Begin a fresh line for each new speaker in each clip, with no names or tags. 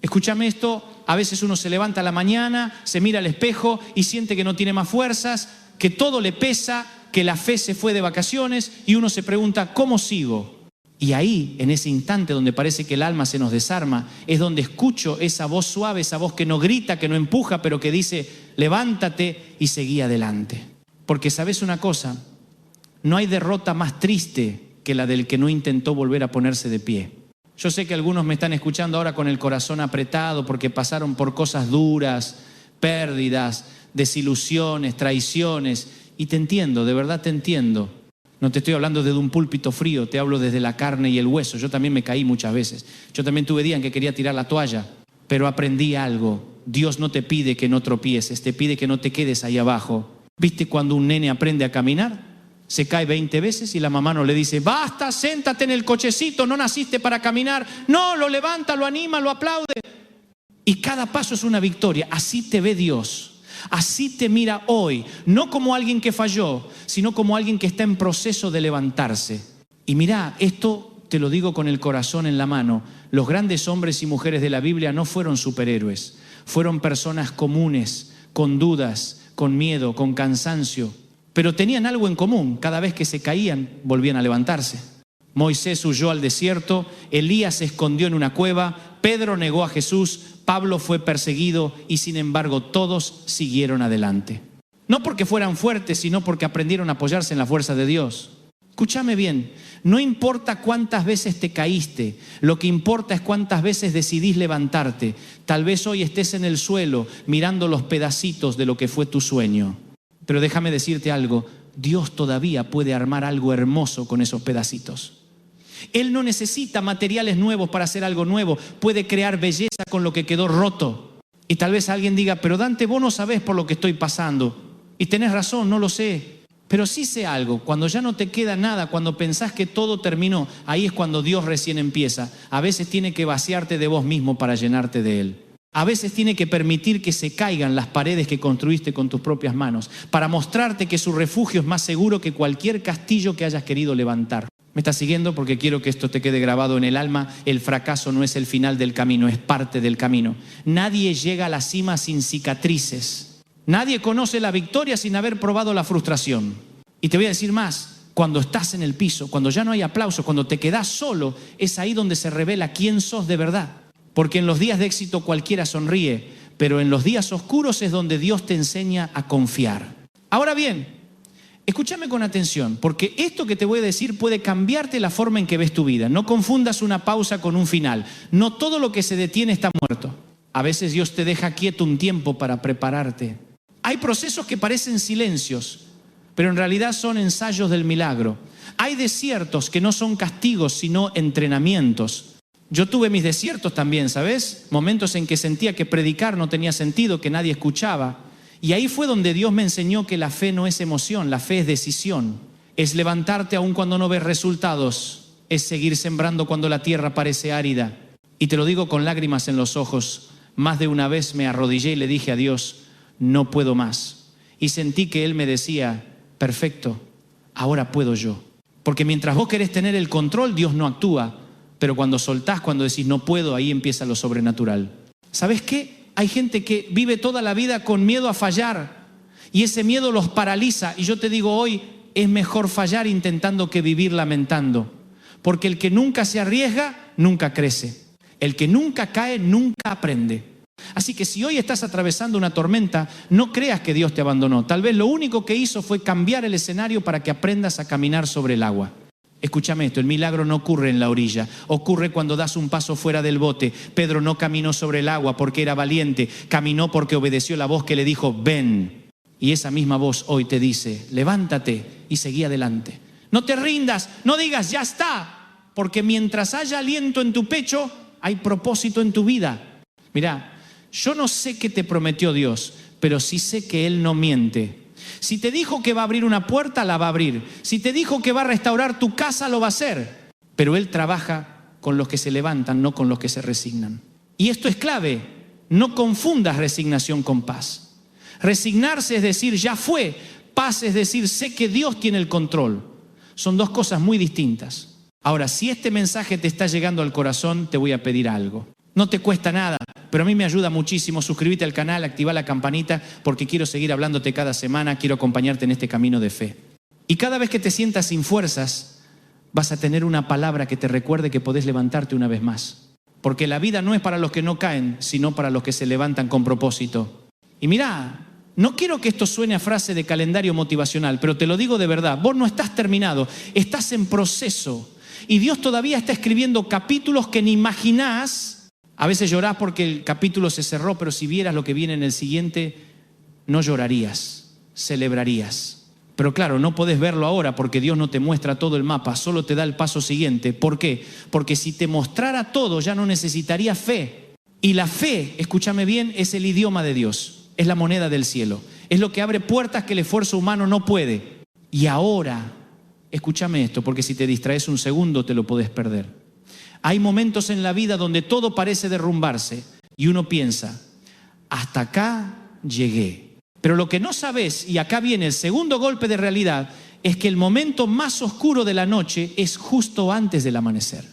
Escúchame esto, a veces uno se levanta a la mañana, se mira al espejo y siente que no tiene más fuerzas, que todo le pesa, que la fe se fue de vacaciones y uno se pregunta, ¿cómo sigo? Y ahí, en ese instante donde parece que el alma se nos desarma, es donde escucho esa voz suave, esa voz que no grita, que no empuja, pero que dice, levántate y seguí adelante. Porque ¿sabes una cosa? No hay derrota más triste que la del que no intentó volver a ponerse de pie. Yo sé que algunos me están escuchando ahora con el corazón apretado porque pasaron por cosas duras, pérdidas, desilusiones, traiciones. Y te entiendo, de verdad te entiendo. No te estoy hablando desde un púlpito frío, te hablo desde la carne y el hueso. Yo también me caí muchas veces. Yo también tuve días en que quería tirar la toalla, pero aprendí algo. Dios no te pide que no tropieces, te pide que no te quedes ahí abajo. ¿Viste cuando un nene aprende a caminar? Se cae 20 veces y la mamá no le dice, basta, séntate en el cochecito, no naciste para caminar. No, lo levanta, lo anima, lo aplaude. Y cada paso es una victoria. Así te ve Dios. Así te mira hoy, no como alguien que falló, sino como alguien que está en proceso de levantarse. Y mirá, esto te lo digo con el corazón en la mano, los grandes hombres y mujeres de la Biblia no fueron superhéroes, fueron personas comunes, con dudas, con miedo, con cansancio, pero tenían algo en común, cada vez que se caían volvían a levantarse. Moisés huyó al desierto, Elías se escondió en una cueva, Pedro negó a Jesús, Pablo fue perseguido y sin embargo todos siguieron adelante. No porque fueran fuertes, sino porque aprendieron a apoyarse en la fuerza de Dios. Escúchame bien, no importa cuántas veces te caíste, lo que importa es cuántas veces decidís levantarte. Tal vez hoy estés en el suelo mirando los pedacitos de lo que fue tu sueño. Pero déjame decirte algo, Dios todavía puede armar algo hermoso con esos pedacitos. Él no necesita materiales nuevos para hacer algo nuevo. Puede crear belleza con lo que quedó roto. Y tal vez alguien diga, pero Dante, vos no sabés por lo que estoy pasando. Y tenés razón, no lo sé. Pero sí sé algo, cuando ya no te queda nada, cuando pensás que todo terminó, ahí es cuando Dios recién empieza. A veces tiene que vaciarte de vos mismo para llenarte de Él. A veces tiene que permitir que se caigan las paredes que construiste con tus propias manos, para mostrarte que su refugio es más seguro que cualquier castillo que hayas querido levantar. ¿Me estás siguiendo? Porque quiero que esto te quede grabado en el alma. El fracaso no es el final del camino, es parte del camino. Nadie llega a la cima sin cicatrices. Nadie conoce la victoria sin haber probado la frustración. Y te voy a decir más, cuando estás en el piso, cuando ya no hay aplausos, cuando te quedás solo, es ahí donde se revela quién sos de verdad. Porque en los días de éxito cualquiera sonríe, pero en los días oscuros es donde Dios te enseña a confiar. Ahora bien, escúchame con atención, porque esto que te voy a decir puede cambiarte la forma en que ves tu vida. No confundas una pausa con un final. No todo lo que se detiene está muerto. A veces Dios te deja quieto un tiempo para prepararte. Hay procesos que parecen silencios, pero en realidad son ensayos del milagro. Hay desiertos que no son castigos, sino entrenamientos. Yo tuve mis desiertos también, ¿sabes? Momentos en que sentía que predicar no tenía sentido, que nadie escuchaba. Y ahí fue donde Dios me enseñó que la fe no es emoción, la fe es decisión. Es levantarte aun cuando no ves resultados. Es seguir sembrando cuando la tierra parece árida. Y te lo digo con lágrimas en los ojos. Más de una vez me arrodillé y le dije a Dios, no puedo más. Y sentí que Él me decía, perfecto, ahora puedo yo. Porque mientras vos querés tener el control, Dios no actúa. Pero cuando soltás, cuando decís no puedo, ahí empieza lo sobrenatural. ¿Sabes qué? Hay gente que vive toda la vida con miedo a fallar y ese miedo los paraliza. Y yo te digo hoy, es mejor fallar intentando que vivir lamentando. Porque el que nunca se arriesga, nunca crece. El que nunca cae, nunca aprende. Así que si hoy estás atravesando una tormenta, no creas que Dios te abandonó. Tal vez lo único que hizo fue cambiar el escenario para que aprendas a caminar sobre el agua. Escúchame esto, el milagro no ocurre en la orilla, ocurre cuando das un paso fuera del bote. Pedro no caminó sobre el agua porque era valiente, caminó porque obedeció la voz que le dijo, ven. Y esa misma voz hoy te dice, levántate y seguí adelante. No te rindas, no digas, ya está, porque mientras haya aliento en tu pecho, hay propósito en tu vida. Mirá, yo no sé qué te prometió Dios, pero sí sé que Él no miente. Si te dijo que va a abrir una puerta, la va a abrir. Si te dijo que va a restaurar tu casa, lo va a hacer. Pero Él trabaja con los que se levantan, no con los que se resignan. Y esto es clave. No confundas resignación con paz. Resignarse es decir, ya fue. Paz es decir, sé que Dios tiene el control. Son dos cosas muy distintas. Ahora, si este mensaje te está llegando al corazón, te voy a pedir algo. No te cuesta nada. pero a mí me ayuda muchísimo. Suscríbete al canal, activa la campanita, porque quiero seguir hablándote cada semana, quiero acompañarte en este camino de fe. Y cada vez que te sientas sin fuerzas, vas a tener una palabra que te recuerde que podés levantarte una vez más. Porque la vida no es para los que no caen, sino para los que se levantan con propósito. Y mirá, no quiero que esto suene a frase de calendario motivacional, pero te lo digo de verdad. Vos no estás terminado, estás en proceso. Y Dios todavía está escribiendo capítulos que ni imaginás. A veces llorás porque el capítulo se cerró, pero si vieras lo que viene en el siguiente, no llorarías, celebrarías. Pero claro, no podés verlo ahora porque Dios no te muestra todo el mapa, solo te da el paso siguiente. ¿Por qué? Porque si te mostrara todo ya no necesitaría fe. Y la fe, escúchame bien, es el idioma de Dios, es la moneda del cielo. Es lo que abre puertas que el esfuerzo humano no puede. Y ahora, escúchame esto, porque si te distraes un segundo te lo podés perder. Hay momentos en la vida donde todo parece derrumbarse y uno piensa, hasta acá llegué. Pero lo que no sabes, y acá viene el segundo golpe de realidad, es que el momento más oscuro de la noche es justo antes del amanecer.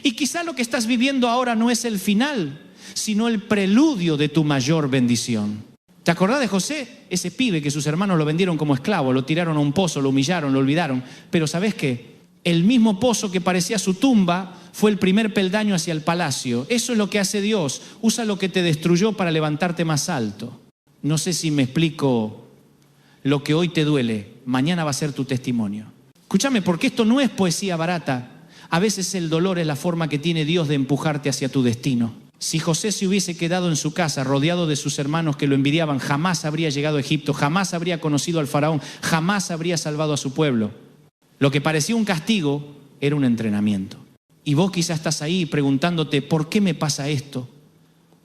Y quizá lo que estás viviendo ahora no es el final, sino el preludio de tu mayor bendición. ¿Te acordás de José? Ese pibe que sus hermanos lo vendieron como esclavo, lo tiraron a un pozo, lo humillaron, lo olvidaron. Pero ¿sabés qué? El mismo pozo que parecía su tumba fue el primer peldaño hacia el palacio. Eso es lo que hace Dios. Usa lo que te destruyó para levantarte más alto. No sé si me explico. Lo que hoy te duele, mañana va a ser tu testimonio. Escúchame, porque esto no es poesía barata. A veces el dolor es la forma que tiene Dios de empujarte hacia tu destino. Si José se hubiese quedado en su casa, rodeado de sus hermanos que lo envidiaban, jamás habría llegado a Egipto, jamás habría conocido al faraón, jamás habría salvado a su pueblo. Lo que parecía un castigo era un entrenamiento. Y vos quizás estás ahí preguntándote, ¿por qué me pasa esto?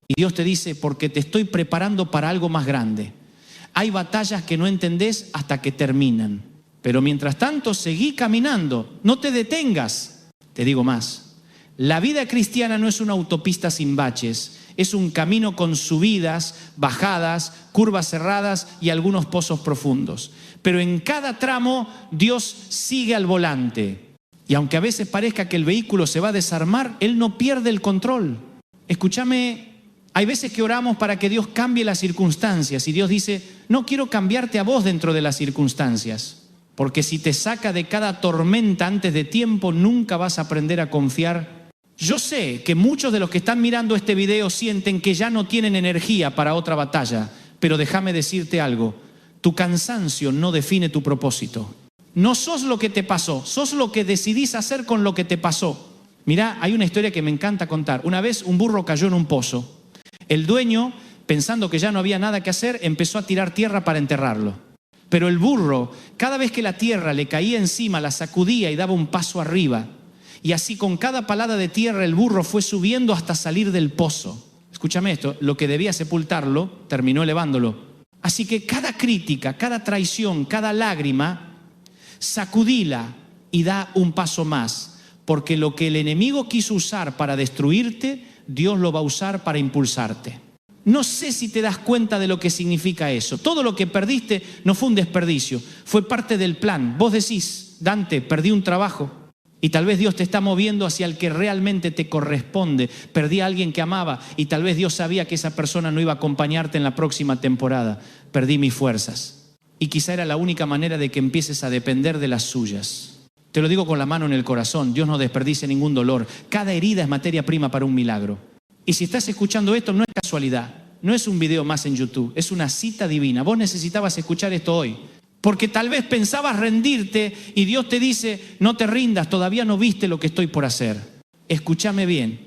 Y Dios te dice, porque te estoy preparando para algo más grande. Hay batallas que no entendés hasta que terminan. Pero mientras tanto, seguí caminando, no te detengas. Te digo más, la vida cristiana no es una autopista sin baches, es un camino con subidas, bajadas, curvas cerradas y algunos pozos profundos. Pero en cada tramo, Dios sigue al volante. Y aunque a veces parezca que el vehículo se va a desarmar, Él no pierde el control. Escúchame. Hay veces que oramos para que Dios cambie las circunstancias y Dios dice, no quiero cambiarte a vos dentro de las circunstancias, porque si te saca de cada tormenta antes de tiempo, nunca vas a aprender a confiar. Yo sé que muchos de los que están mirando este video sienten que ya no tienen energía para otra batalla, pero déjame decirte algo, tu cansancio no define tu propósito. No sos lo que te pasó, sos lo que decidís hacer con lo que te pasó. Mirá, hay una historia que me encanta contar. Una vez un burro cayó en un pozo. El dueño, pensando que ya no había nada que hacer, empezó a tirar tierra para enterrarlo. Pero el burro, cada vez que la tierra le caía encima, la sacudía y daba un paso arriba. Y así con cada palada de tierra el burro fue subiendo hasta salir del pozo. Escúchame esto, lo que debía sepultarlo, terminó elevándolo. Así que cada crítica, cada traición, cada lágrima, sacudila y da un paso más. Porque lo que el enemigo quiso usar para destruirte, Dios lo va a usar para impulsarte. No sé si te das cuenta de lo que significa eso. Todo lo que perdiste no fue un desperdicio, fue parte del plan. Vos decís, Dante, perdí un trabajo y tal vez Dios te está moviendo hacia el que realmente te corresponde. Perdí a alguien que amaba y tal vez Dios sabía que esa persona no iba a acompañarte en la próxima temporada. Perdí mis fuerzas y quizá era la única manera de que empieces a depender de las suyas. Te lo digo con la mano en el corazón, Dios no desperdicia ningún dolor. Cada herida es materia prima para un milagro. Y si estás escuchando esto, no es casualidad, no es un video más en YouTube, es una cita divina. Vos necesitabas escuchar esto hoy, porque tal vez pensabas rendirte y Dios te dice, no te rindas, todavía no viste lo que estoy por hacer. Escúchame bien,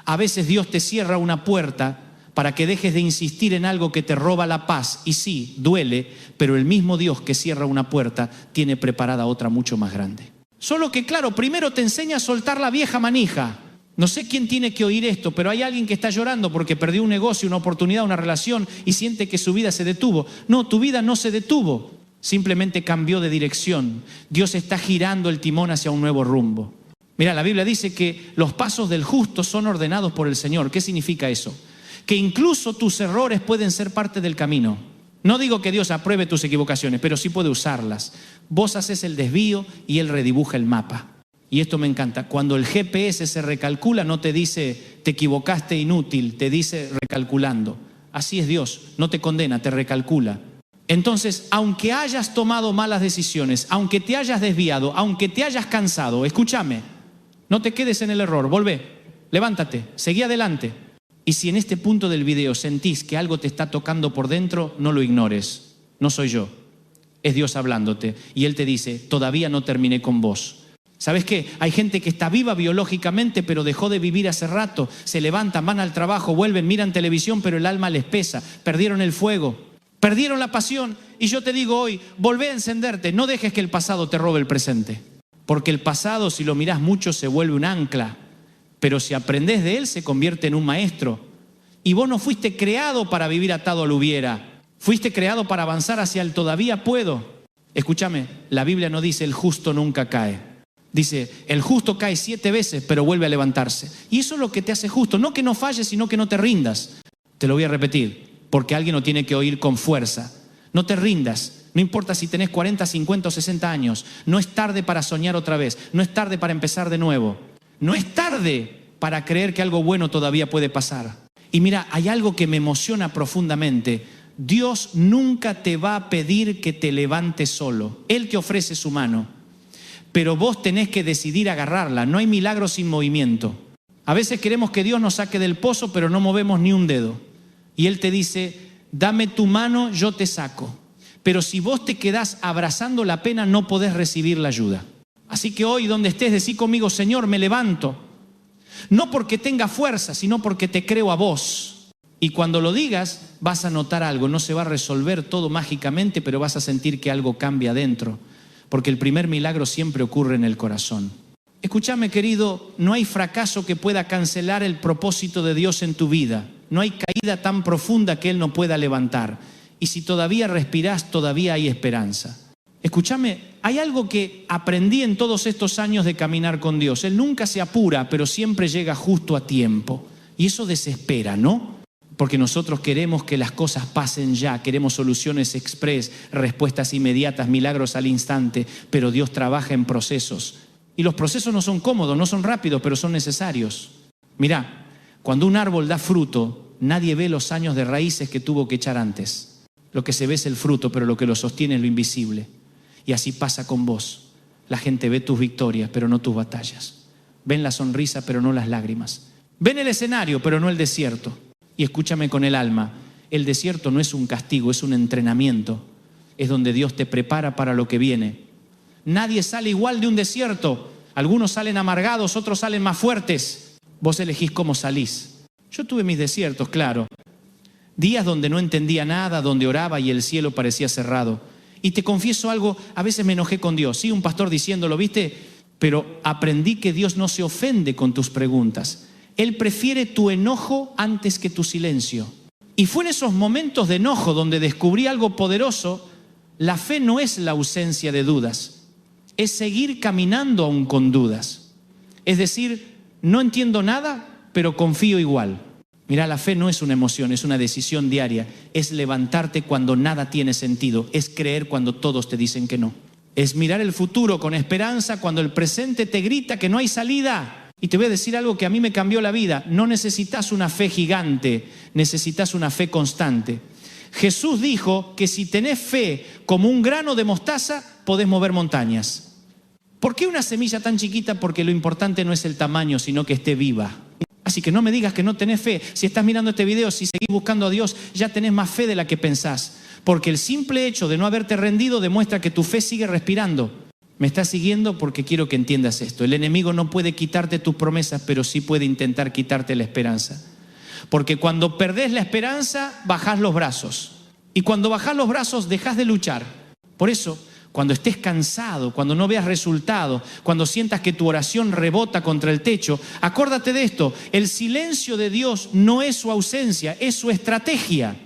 a veces Dios te cierra una puerta para que dejes de insistir en algo que te roba la paz. Y sí, duele, pero el mismo Dios que cierra una puerta tiene preparada otra mucho más grande. Solo que claro, primero te enseña a soltar la vieja manija. No sé quién tiene que oír esto, pero hay alguien que está llorando porque perdió un negocio, una oportunidad, una relación y siente que su vida se detuvo. No, tu vida no se detuvo, simplemente cambió de dirección. Dios está girando el timón hacia un nuevo rumbo. Mira, la Biblia dice que los pasos del justo son ordenados por el Señor. ¿Qué significa eso? Que incluso tus errores pueden ser parte del camino. No digo que Dios apruebe tus equivocaciones, pero sí puede usarlas. Vos haces el desvío y Él redibuja el mapa. Y esto me encanta. Cuando el GPS se recalcula, no te dice te equivocaste, inútil, te dice recalculando. Así es Dios, no te condena, te recalcula. Entonces, aunque hayas tomado malas decisiones, aunque te hayas desviado, aunque te hayas cansado, escúchame, no te quedes en el error, volvé, levántate, seguí adelante. Y si en este punto del video sentís que algo te está tocando por dentro, no lo ignores. No soy yo, es Dios hablándote. Y Él te dice, todavía no terminé con vos. ¿Sabes qué? Hay gente que está viva biológicamente, pero dejó de vivir hace rato. Se levantan, van al trabajo, vuelven, miran televisión, pero el alma les pesa. Perdieron el fuego, perdieron la pasión. Y yo te digo hoy, volvé a encenderte. No dejes que el pasado te robe el presente. Porque el pasado, si lo mirás mucho, se vuelve un ancla. Pero si aprendés de él, se convierte en un maestro. Y vos no fuiste creado para vivir atado al hubiera. Fuiste creado para avanzar hacia el todavía puedo. Escúchame, la Biblia no dice el justo nunca cae. Dice, el justo cae 7 veces, pero vuelve a levantarse. Y eso es lo que te hace justo. No que no falles, sino que no te rindas. Te lo voy a repetir, porque alguien lo tiene que oír con fuerza. No te rindas. No importa si tenés 40, 50 o 60 años. No es tarde para soñar otra vez. No es tarde para empezar de nuevo. No es tarde para creer que algo bueno todavía puede pasar. Y mira, hay algo que me emociona profundamente. Dios nunca te va a pedir que te levantes solo. Él te ofrece su mano. Pero vos tenés que decidir agarrarla. No hay milagro sin movimiento. A veces queremos que Dios nos saque del pozo, pero no movemos ni un dedo. Y Él te dice, dame tu mano, yo te saco. Pero si vos te quedás abrazando la pena, no podés recibir la ayuda. Así que hoy, donde estés, decí conmigo, Señor, me levanto. No porque tenga fuerza, sino porque te creo a vos. Y cuando lo digas, vas a notar algo. No se va a resolver todo mágicamente, pero vas a sentir que algo cambia adentro. Porque el primer milagro siempre ocurre en el corazón. Escúchame, querido, no hay fracaso que pueda cancelar el propósito de Dios en tu vida. No hay caída tan profunda que Él no pueda levantar. Y si todavía respirás, todavía hay esperanza. Escúchame, hay algo que aprendí en todos estos años de caminar con Dios. Él nunca se apura, pero siempre llega justo a tiempo. Y eso desespera, ¿no? Porque nosotros queremos que las cosas pasen ya, queremos soluciones express, respuestas inmediatas, milagros al instante, pero Dios trabaja en procesos. Y los procesos no son cómodos, no son rápidos, pero son necesarios. Mirá, cuando un árbol da fruto, nadie ve los años de raíces que tuvo que echar antes. Lo que se ve es el fruto, pero lo que lo sostiene es lo invisible. Y así pasa con vos. La gente ve tus victorias, pero no tus batallas. Ven la sonrisa, pero no las lágrimas. Ven el escenario, pero no el desierto. Y escúchame con el alma, el desierto no es un castigo, es un entrenamiento. Es donde Dios te prepara para lo que viene. Nadie sale igual de un desierto. Algunos salen amargados, otros salen más fuertes. Vos elegís cómo salís. Yo tuve mis desiertos, claro. Días donde no entendía nada, donde oraba y el cielo parecía cerrado. Y te confieso algo, a veces me enojé con Dios. Sí, un pastor diciéndolo, ¿viste? Pero aprendí que Dios no se ofende con tus preguntas. Él prefiere tu enojo antes que tu silencio. Y fue en esos momentos de enojo donde descubrí algo poderoso. La fe no es la ausencia de dudas, es seguir caminando aún con dudas. Es decir, no entiendo nada, pero confío igual. Mira, la fe no es una emoción, es una decisión diaria. Es levantarte cuando nada tiene sentido, es creer cuando todos te dicen que no. Es mirar el futuro con esperanza cuando el presente te grita que no hay salida. Y te voy a decir algo que a mí me cambió la vida. No necesitas una fe gigante, necesitas una fe constante. Jesús dijo que si tenés fe como un grano de mostaza, podés mover montañas. ¿Por qué una semilla tan chiquita? Porque lo importante no es el tamaño, sino que esté viva. Así que no me digas que no tenés fe. Si estás mirando este video, si seguís buscando a Dios, ya tenés más fe de la que pensás. Porque el simple hecho de no haberte rendido demuestra que tu fe sigue respirando. Me estás siguiendo porque quiero que entiendas esto. El enemigo no puede quitarte tus promesas, pero sí puede intentar quitarte la esperanza. Porque cuando perdés la esperanza, bajás los brazos. Y cuando bajás los brazos, dejás de luchar. Por eso, cuando estés cansado, cuando no veas resultado, cuando sientas que tu oración rebota contra el techo, acuérdate de esto. El silencio de Dios no es su ausencia, es su estrategia.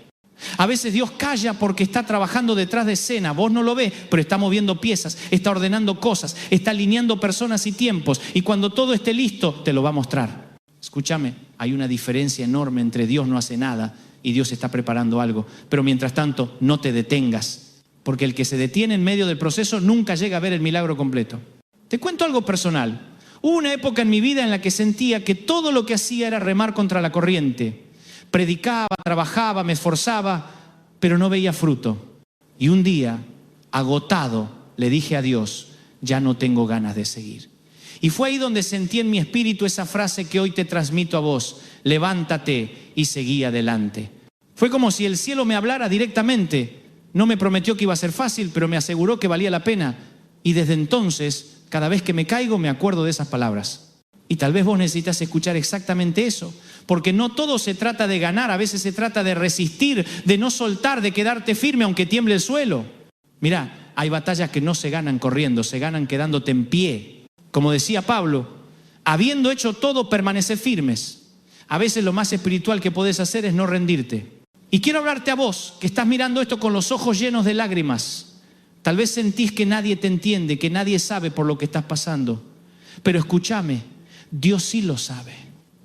A veces Dios calla porque está trabajando detrás de escena. Vos no lo ves, pero está moviendo piezas, está ordenando cosas, está alineando personas y tiempos. Y cuando todo esté listo, te lo va a mostrar. Escúchame, hay una diferencia enorme entre Dios no hace nada y Dios está preparando algo. Pero mientras tanto, no te detengas. Porque el que se detiene en medio del proceso nunca llega a ver el milagro completo. Te cuento algo personal. Hubo una época en mi vida en la que sentía que todo lo que hacía era remar contra la corriente. Predicaba, trabajaba, me esforzaba, pero no veía fruto. Y un día, agotado, le dije a Dios, ya no tengo ganas de seguir. Y fue ahí donde sentí en mi espíritu esa frase que hoy te transmito a vos: levántate y seguí adelante. Fue como si el cielo me hablara directamente. No me prometió que iba a ser fácil, pero me aseguró que valía la pena. Y desde entonces, cada vez que me caigo, me acuerdo de esas palabras. Y tal vez vos necesitas escuchar exactamente eso, porque no todo se trata de ganar, a veces se trata de resistir, de no soltar, de quedarte firme aunque tiemble el suelo. Mirá, hay batallas que no se ganan corriendo, se ganan quedándote en pie. Como decía Pablo, habiendo hecho todo, permaneced firmes. A veces lo más espiritual que podés hacer es no rendirte. Y quiero hablarte a vos, que estás mirando esto con los ojos llenos de lágrimas. Tal vez sentís que nadie te entiende, que nadie sabe por lo que estás pasando. Pero escúchame, Dios sí lo sabe.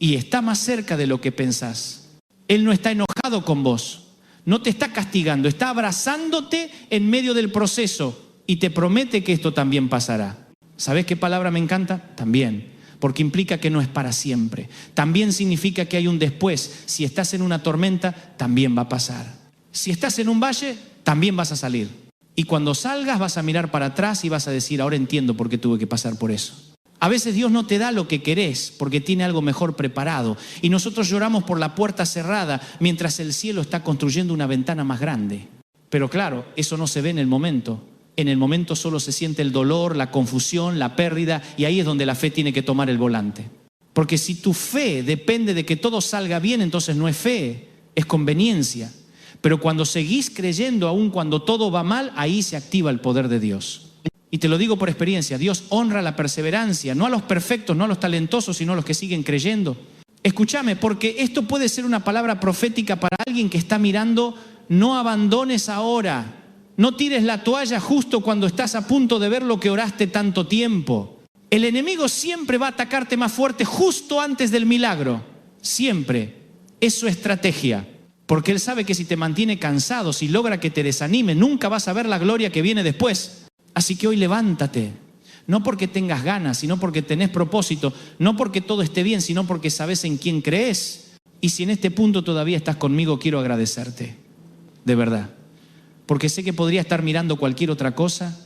Y está más cerca de lo que pensás. Él no está enojado con vos. No te está castigando, está abrazándote en medio del proceso. Y te promete que esto también pasará. ¿Sabés qué palabra me encanta? También. Porque implica que no es para siempre. También significa que hay un después. Si estás en una tormenta, también va a pasar. Si estás en un valle, también vas a salir. Y cuando salgas vas a mirar para atrás y vas a decir, ahora entiendo por qué tuve que pasar por eso. A veces Dios no te da lo que querés porque tiene algo mejor preparado. Y nosotros lloramos por la puerta cerrada mientras el cielo está construyendo una ventana más grande. Pero claro, eso no se ve en el momento. En el momento solo se siente el dolor, la confusión, la pérdida, y ahí es donde la fe tiene que tomar el volante. Porque si tu fe depende de que todo salga bien, entonces no es fe, es conveniencia. Pero cuando seguís creyendo, aun cuando todo va mal, ahí se activa el poder de Dios. Y te lo digo por experiencia, Dios honra la perseverancia, no a los perfectos, no a los talentosos, sino a los que siguen creyendo. Escúchame, porque esto puede ser una palabra profética para alguien que está mirando, no abandones ahora. No tires la toalla justo cuando estás a punto de ver lo que oraste tanto tiempo. El enemigo siempre va a atacarte más fuerte justo antes del milagro. Siempre. Es su estrategia. Porque él sabe que si te mantiene cansado, si logra que te desanime, nunca vas a ver la gloria que viene después. Así que hoy levántate. No porque tengas ganas, sino porque tenés propósito. No porque todo esté bien, sino porque sabes en quién crees. Y si en este punto todavía estás conmigo, quiero agradecerte. De verdad. Porque sé que podría estar mirando cualquier otra cosa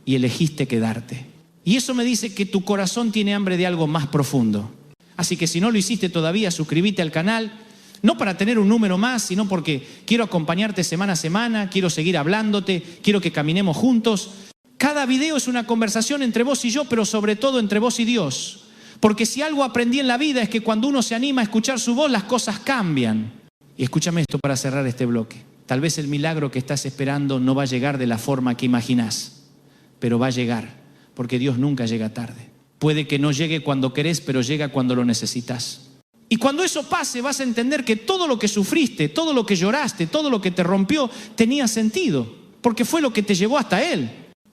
y elegiste quedarte. Y eso me dice que tu corazón tiene hambre de algo más profundo. Así que si no lo hiciste todavía, suscríbete al canal. No para tener un número más, sino porque quiero acompañarte semana a semana, quiero seguir hablándote, quiero que caminemos juntos. Cada video es una conversación entre vos y yo, pero sobre todo entre vos y Dios. Porque si algo aprendí en la vida es que cuando uno se anima a escuchar su voz, las cosas cambian. Y escúchame esto para cerrar este bloque. Tal vez el milagro que estás esperando no va a llegar de la forma que imaginás, pero va a llegar, porque Dios nunca llega tarde. Puede que no llegue cuando querés, pero llega cuando lo necesitas. Y cuando eso pase, vas a entender que todo lo que sufriste, todo lo que lloraste, todo lo que te rompió, tenía sentido, porque fue lo que te llevó hasta Él.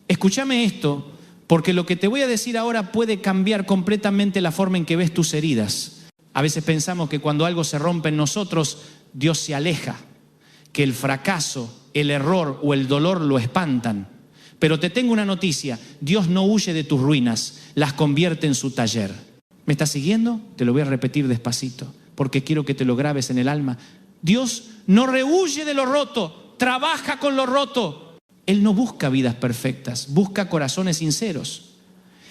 Escúchame esto, porque lo que te voy a decir ahora puede cambiar completamente la forma en que ves tus heridas. A veces pensamos que cuando algo se rompe en nosotros, Dios se aleja, que el fracaso, el error o el dolor lo espantan. Pero te tengo una noticia, Dios no huye de tus ruinas, las convierte en su taller. ¿Me estás siguiendo? Te lo voy a repetir despacito, porque quiero que te lo grabes en el alma. Dios no rehuye de lo roto, trabaja con lo roto. Él no busca vidas perfectas, busca corazones sinceros.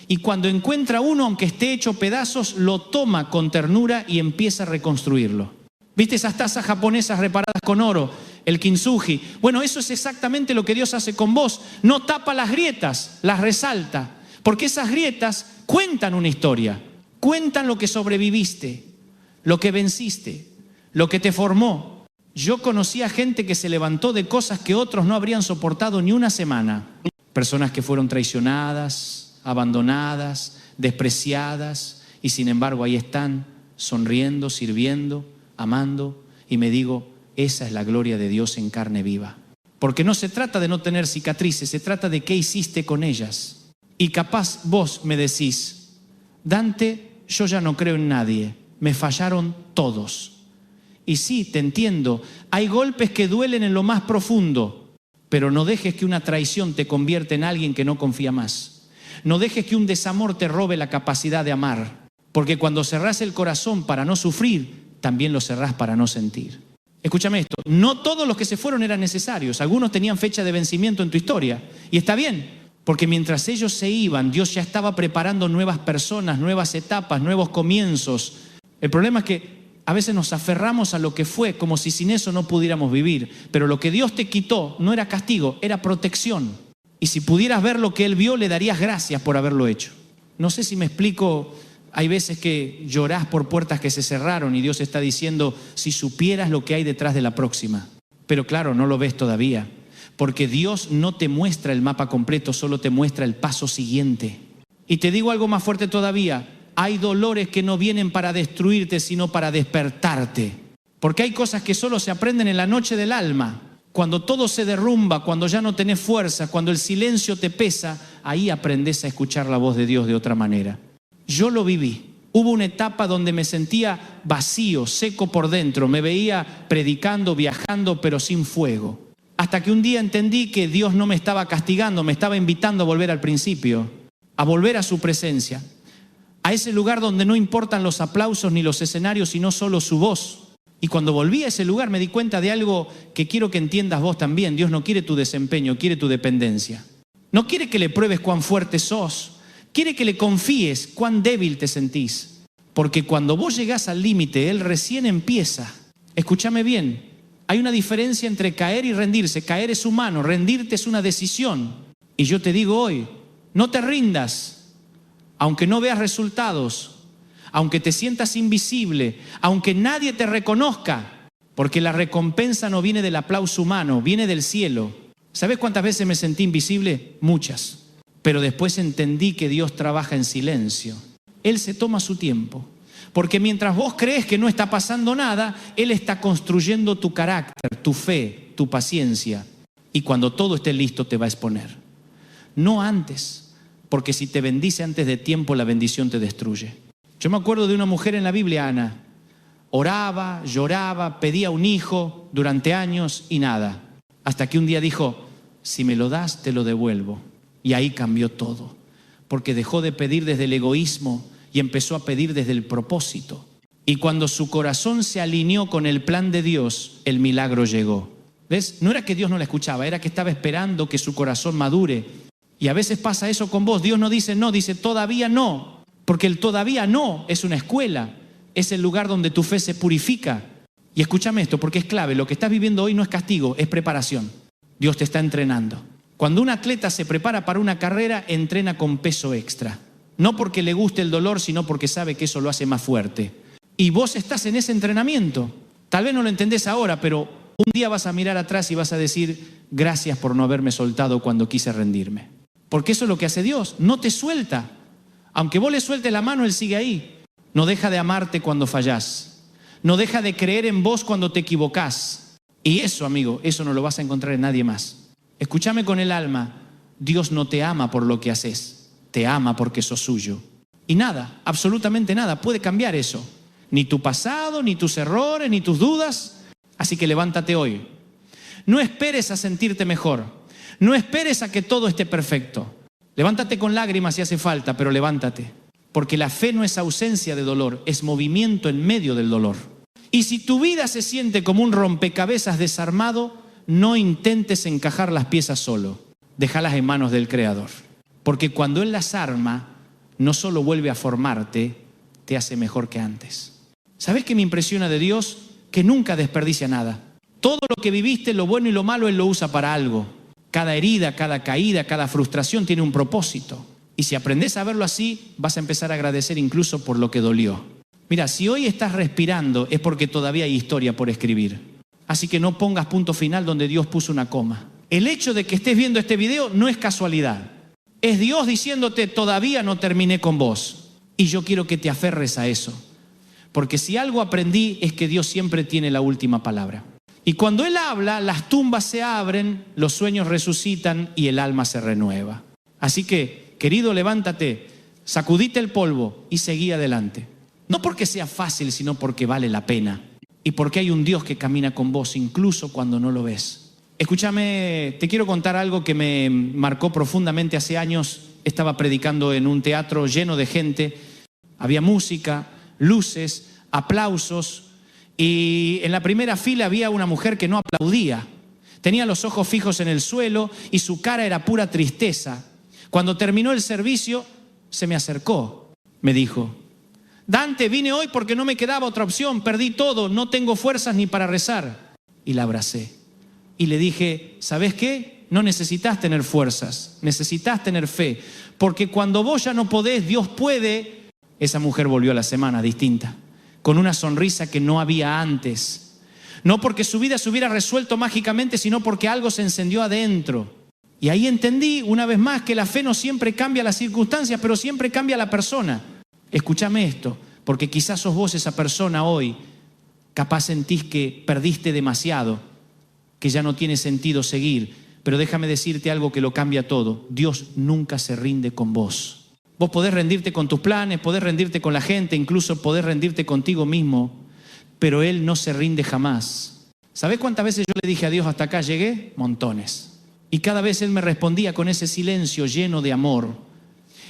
Y cuando encuentra uno, aunque esté hecho pedazos, lo toma con ternura y empieza a reconstruirlo. ¿Viste esas tazas japonesas reparadas con oro? El kintsugi. Bueno, eso es exactamente lo que Dios hace con vos. No tapa las grietas, las resalta. Porque esas grietas cuentan una historia. Cuentan lo que sobreviviste, lo que venciste, lo que te formó. Yo conocí a gente que se levantó de cosas que otros no habrían soportado ni una semana. Personas que fueron traicionadas, abandonadas, despreciadas. Y sin embargo ahí están, sonriendo, sirviendo, amando, y me digo, esa es la gloria de Dios en carne viva. Porque no se trata de no tener cicatrices, se trata de qué hiciste con ellas. Y capaz vos me decís, Dante, yo ya no creo en nadie, me fallaron todos. Y sí, te entiendo, hay golpes que duelen en lo más profundo, pero no dejes que una traición te convierta en alguien que no confía más. No dejes que un desamor te robe la capacidad de amar, porque cuando cerrás el corazón para no sufrir, también lo cerrás para no sentir. Escúchame esto, no todos los que se fueron eran necesarios, algunos tenían fecha de vencimiento en tu historia, y está bien, porque mientras ellos se iban, Dios ya estaba preparando nuevas personas, nuevas etapas, nuevos comienzos. El problema es que a veces nos aferramos a lo que fue, como si sin eso no pudiéramos vivir, pero lo que Dios te quitó no era castigo, era protección. Y si pudieras ver lo que Él vio, le darías gracias por haberlo hecho. No sé si me explico. Hay veces que llorás por puertas que se cerraron y Dios está diciendo, si supieras lo que hay detrás de la próxima. Pero claro, no lo ves todavía, porque Dios no te muestra el mapa completo, solo te muestra el paso siguiente. Y te digo algo más fuerte todavía, hay dolores que no vienen para destruirte, sino para despertarte. Porque hay cosas que solo se aprenden en la noche del alma. Cuando todo se derrumba, cuando ya no tenés fuerza, cuando el silencio te pesa, ahí aprendés a escuchar la voz de Dios de otra manera. Yo lo viví. Hubo una etapa donde me sentía vacío, seco por dentro. Me veía predicando, viajando, pero sin fuego. Hasta que un día entendí que Dios no me estaba castigando, me estaba invitando a volver al principio, a volver a su presencia, a ese lugar donde no importan los aplausos ni los escenarios, sino solo su voz. Y cuando volví a ese lugar me di cuenta de algo que quiero que entiendas vos también. Dios no quiere tu desempeño, quiere tu dependencia. No quiere que le pruebes cuán fuerte sos. Quiere que le confíes cuán débil te sentís. Porque cuando vos llegás al límite, Él recién empieza. Escúchame bien, hay una diferencia entre caer y rendirse. Caer es humano, rendirte es una decisión. Y yo te digo hoy, no te rindas, aunque no veas resultados, aunque te sientas invisible, aunque nadie te reconozca, porque la recompensa no viene del aplauso humano, viene del cielo. ¿Sabes cuántas veces me sentí invisible? Muchas. Pero después entendí que Dios trabaja en silencio. Él se toma su tiempo. Porque mientras vos crees que no está pasando nada, Él está construyendo tu carácter, tu fe, tu paciencia. Y cuando todo esté listo te va a exponer. No antes, porque si te bendice antes de tiempo, la bendición te destruye. Yo me acuerdo de una mujer en la Biblia, Ana. Oraba, lloraba, pedía un hijo durante años y nada. Hasta que un día dijo, si me lo das, te lo devuelvo. Y ahí cambió todo, porque dejó de pedir desde el egoísmo y empezó a pedir desde el propósito. Y cuando su corazón se alineó con el plan de Dios, el milagro llegó. ¿Ves? No era que Dios no la escuchaba, era que estaba esperando que su corazón madure. Y a veces pasa eso con vos. Dios no dice no, dice todavía no. Porque el todavía no es una escuela, es el lugar donde tu fe se purifica. Y escúchame esto, porque es clave. Lo que estás viviendo hoy no es castigo, es preparación. Dios te está entrenando. Cuando un atleta se prepara para una carrera, entrena con peso extra. No porque le guste el dolor, sino porque sabe que eso lo hace más fuerte. Y vos estás en ese entrenamiento. Tal vez no lo entendés ahora, pero un día vas a mirar atrás y vas a decir, gracias por no haberme soltado cuando quise rendirme. Porque eso es lo que hace Dios, no te suelta. Aunque vos le sueltes la mano, Él sigue ahí. No deja de amarte cuando fallás. No deja de creer en vos cuando te equivocás. Y eso, amigo, eso no lo vas a encontrar en nadie más. Escúchame con el alma, Dios no te ama por lo que haces, te ama porque sos suyo. Y nada, absolutamente nada, puede cambiar eso. Ni tu pasado, ni tus errores, ni tus dudas. Así que levántate hoy. No esperes a sentirte mejor. No esperes a que todo esté perfecto. Levántate con lágrimas si hace falta, pero levántate. Porque la fe no es ausencia de dolor, es movimiento en medio del dolor. Y si tu vida se siente como un rompecabezas desarmado, no intentes encajar las piezas solo, déjalas en manos del Creador. Porque cuando Él las arma, no solo vuelve a formarte, te hace mejor que antes. ¿Sabes qué me impresiona de Dios? Que nunca desperdicia nada. Todo lo que viviste, lo bueno y lo malo, Él lo usa para algo. Cada herida, cada caída, cada frustración tiene un propósito. Y si aprendes a verlo así, vas a empezar a agradecer incluso por lo que dolió. Mira, si hoy estás respirando es porque todavía hay historia por escribir. Así que no pongas punto final donde Dios puso una coma. El hecho de que estés viendo este video no es casualidad. Es Dios diciéndote, todavía no terminé con vos. Y yo quiero que te aferres a eso. Porque si algo aprendí es que Dios siempre tiene la última palabra. Y cuando Él habla, las tumbas se abren, los sueños resucitan y el alma se renueva. Así que, querido, levántate, sacudite el polvo y seguí adelante. No porque sea fácil, sino porque vale la pena. Y porque hay un Dios que camina con vos incluso cuando no lo ves. Escúchame, te quiero contar algo que me marcó profundamente hace años. estaba predicando en un teatro lleno de gente, había música, luces, aplausos, y en la primera fila había una mujer que no aplaudía. Tenía los ojos fijos en el suelo y su cara era pura tristeza. Cuando terminó el servicio, se me acercó, me dijo: Dante, vine hoy porque no me quedaba otra opción, perdí todo, no tengo fuerzas ni para rezar. Y la abracé y le dije: ¿sabes qué? No necesitas tener fuerzas, necesitas tener fe, porque cuando vos ya no podés, Dios puede. Esa mujer volvió a la semana distinta, con una sonrisa que no había antes. No porque su vida se hubiera resuelto mágicamente, sino porque algo se encendió adentro. Y ahí entendí una vez más que la fe no siempre cambia las circunstancias, pero siempre cambia la persona. Escúchame esto, porque quizás sos vos esa persona hoy. Capaz sentís que perdiste demasiado, que ya no tiene sentido seguir. Pero déjame decirte algo que lo cambia todo. Dios nunca se rinde con vos. Vos podés rendirte con tus planes, podés rendirte con la gente, incluso podés rendirte contigo mismo, pero Él no se rinde jamás. ¿Sabés cuántas veces yo le dije a Dios: hasta acá llegué? Montones. Y cada vez Él me respondía con ese silencio lleno de amor.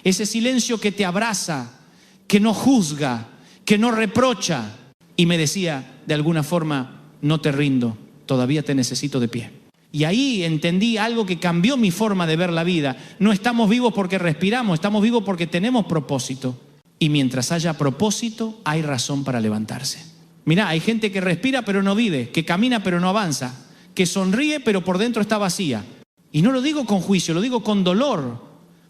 Ese silencio que te abraza, que no juzga, que no reprocha. Y me decía de alguna forma: no te rindo, todavía te necesito de pie. Y ahí entendí algo que cambió mi forma de ver la vida. No estamos vivos porque respiramos, estamos vivos porque tenemos propósito. Y mientras haya propósito, hay razón para levantarse. Mirá, hay gente que respira pero no vive, que camina pero no avanza, que sonríe pero por dentro está vacía. Y no lo digo con juicio, lo digo con dolor,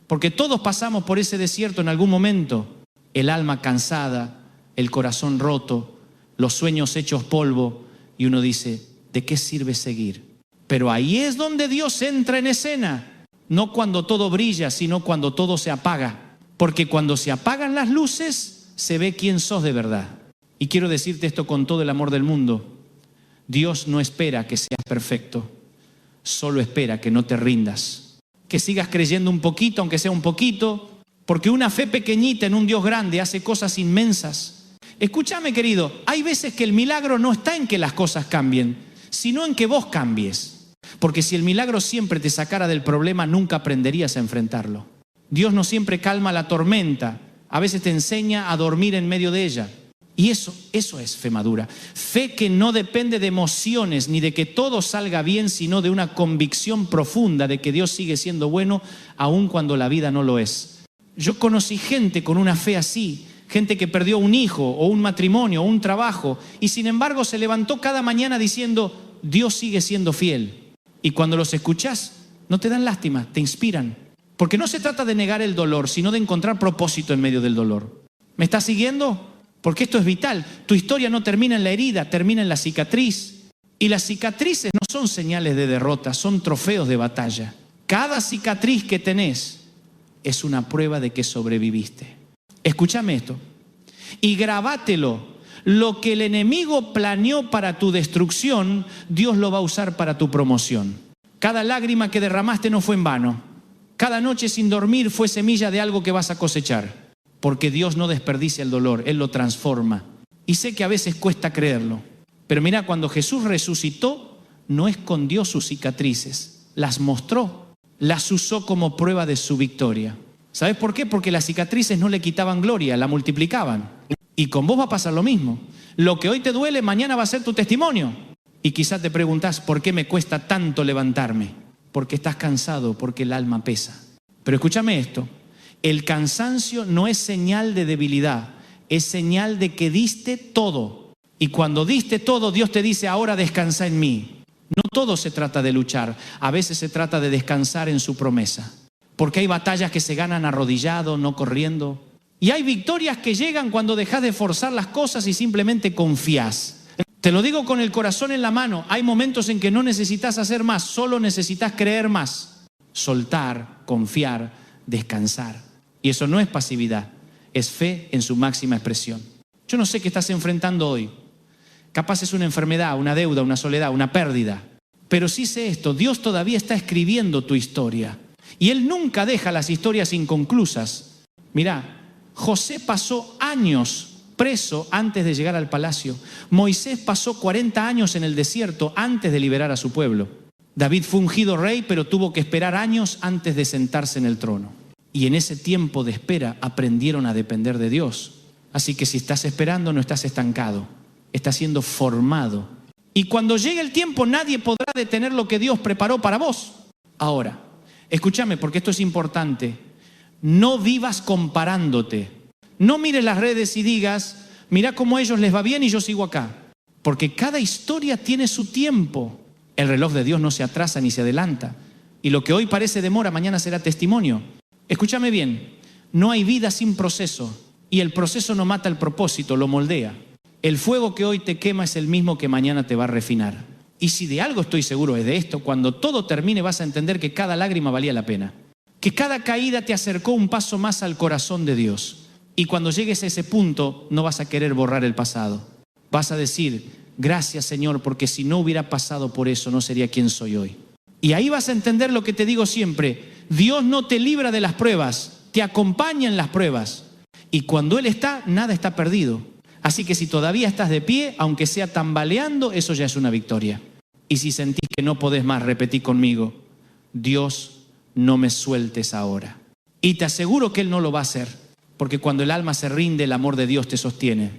porque todos pasamos por ese desierto en algún momento. El alma cansada, el corazón roto, los sueños hechos polvo, y uno dice: ¿de qué sirve seguir? Pero ahí es donde Dios entra en escena, no cuando todo brilla, sino cuando todo se apaga. Porque cuando se apagan las luces, se ve quién sos de verdad. Y quiero decirte esto con todo el amor del mundo: Dios no espera que seas perfecto, solo espera que no te rindas, que sigas creyendo un poquito, aunque sea un poquito, porque una fe pequeñita en un Dios grande hace cosas inmensas. Escúchame, querido, hay veces que el milagro no está en que las cosas cambien, sino en que vos cambies. Porque si el milagro siempre te sacara del problema, nunca aprenderías a enfrentarlo. Dios no siempre calma la tormenta, a veces te enseña a dormir en medio de ella. Y eso es fe madura. Fe que no depende de emociones ni de que todo salga bien, sino de una convicción profunda de que Dios sigue siendo bueno aun cuando la vida no lo es. Yo conocí gente con una fe así, gente que perdió un hijo o un matrimonio o un trabajo y sin embargo se levantó cada mañana diciendo: Dios sigue siendo fiel. Y cuando los escuchás, no te dan lástima, te inspiran. Porque no se trata de negar el dolor, sino de encontrar propósito en medio del dolor. ¿Me estás siguiendo? Porque esto es vital. Tu historia no termina en la herida, termina en la cicatriz. Y las cicatrices no son señales de derrota, son trofeos de batalla. Cada cicatriz que tenés es una prueba de que sobreviviste. Escúchame esto. Y grabátelo. Lo que el enemigo planeó para tu destrucción, Dios lo va a usar para tu promoción. Cada lágrima que derramaste no fue en vano. Cada noche sin dormir fue semilla de algo que vas a cosechar. Porque Dios no desperdicia el dolor, Él lo transforma. Y sé que a veces cuesta creerlo. Pero mira, cuando Jesús resucitó, no escondió sus cicatrices, las mostró, las usó como prueba de su victoria. ¿Sabes por qué? Porque las cicatrices no le quitaban gloria, la multiplicaban. Y con vos va a pasar lo mismo. Lo que hoy te duele, mañana va a ser tu testimonio. Y quizás te preguntás: ¿por qué me cuesta tanto levantarme? Porque estás cansado, porque el alma pesa. Pero escúchame esto. El cansancio no es señal de debilidad, es señal de que diste todo. Y cuando diste todo, Dios te dice: ahora descansa en mí. No todo se trata de luchar, a veces se trata de descansar en su promesa. Porque hay batallas que se ganan arrodillado, no corriendo. Y hay victorias que llegan cuando dejas de forzar las cosas y simplemente confías. Te lo digo con el corazón en la mano, hay momentos en que no necesitas hacer más, solo necesitas creer más. Soltar, confiar, descansar. Y eso no es pasividad, es fe en su máxima expresión. Yo no sé qué estás enfrentando hoy. Capaz es una enfermedad, una deuda, una soledad, una pérdida. Pero sí sé esto, Dios todavía está escribiendo tu historia. Y Él nunca deja las historias inconclusas. Mirá, José pasó años preso antes de llegar al palacio. Moisés pasó 40 años en el desierto antes de liberar a su pueblo. David fue ungido rey, pero tuvo que esperar años antes de sentarse en el trono. Y en ese tiempo de espera aprendieron a depender de Dios. Así que si estás esperando, no estás estancado, estás siendo formado. Y cuando llegue el tiempo, nadie podrá detener lo que Dios preparó para vos. Ahora, escúchame, porque esto es importante. No vivas comparándote. No mires las redes y digas, mira cómo a ellos les va bien y yo sigo acá. Porque cada historia tiene su tiempo. El reloj de Dios no se atrasa ni se adelanta. Y lo que hoy parece demora, mañana será testimonio. Escúchame bien, no hay vida sin proceso. Y el proceso no mata el propósito, lo moldea. El fuego que hoy te quema es el mismo que mañana te va a refinar. Y si de algo estoy seguro es de esto, cuando todo termine vas a entender que cada lágrima valía la pena. Que cada caída te acercó un paso más al corazón de Dios. Y cuando llegues a ese punto no vas a querer borrar el pasado. Vas a decir, gracias Señor, porque si no hubiera pasado por eso no sería quien soy hoy. Y ahí vas a entender lo que te digo siempre. Dios no te libra de las pruebas, te acompaña en las pruebas. Y cuando Él está, nada está perdido. Así que si todavía estás de pie, aunque sea tambaleando, eso ya es una victoria. Y si sentís que no podés más, repetí conmigo, Dios, no me sueltes ahora. Y te aseguro que Él no lo va a hacer, porque cuando el alma se rinde, el amor de Dios te sostiene.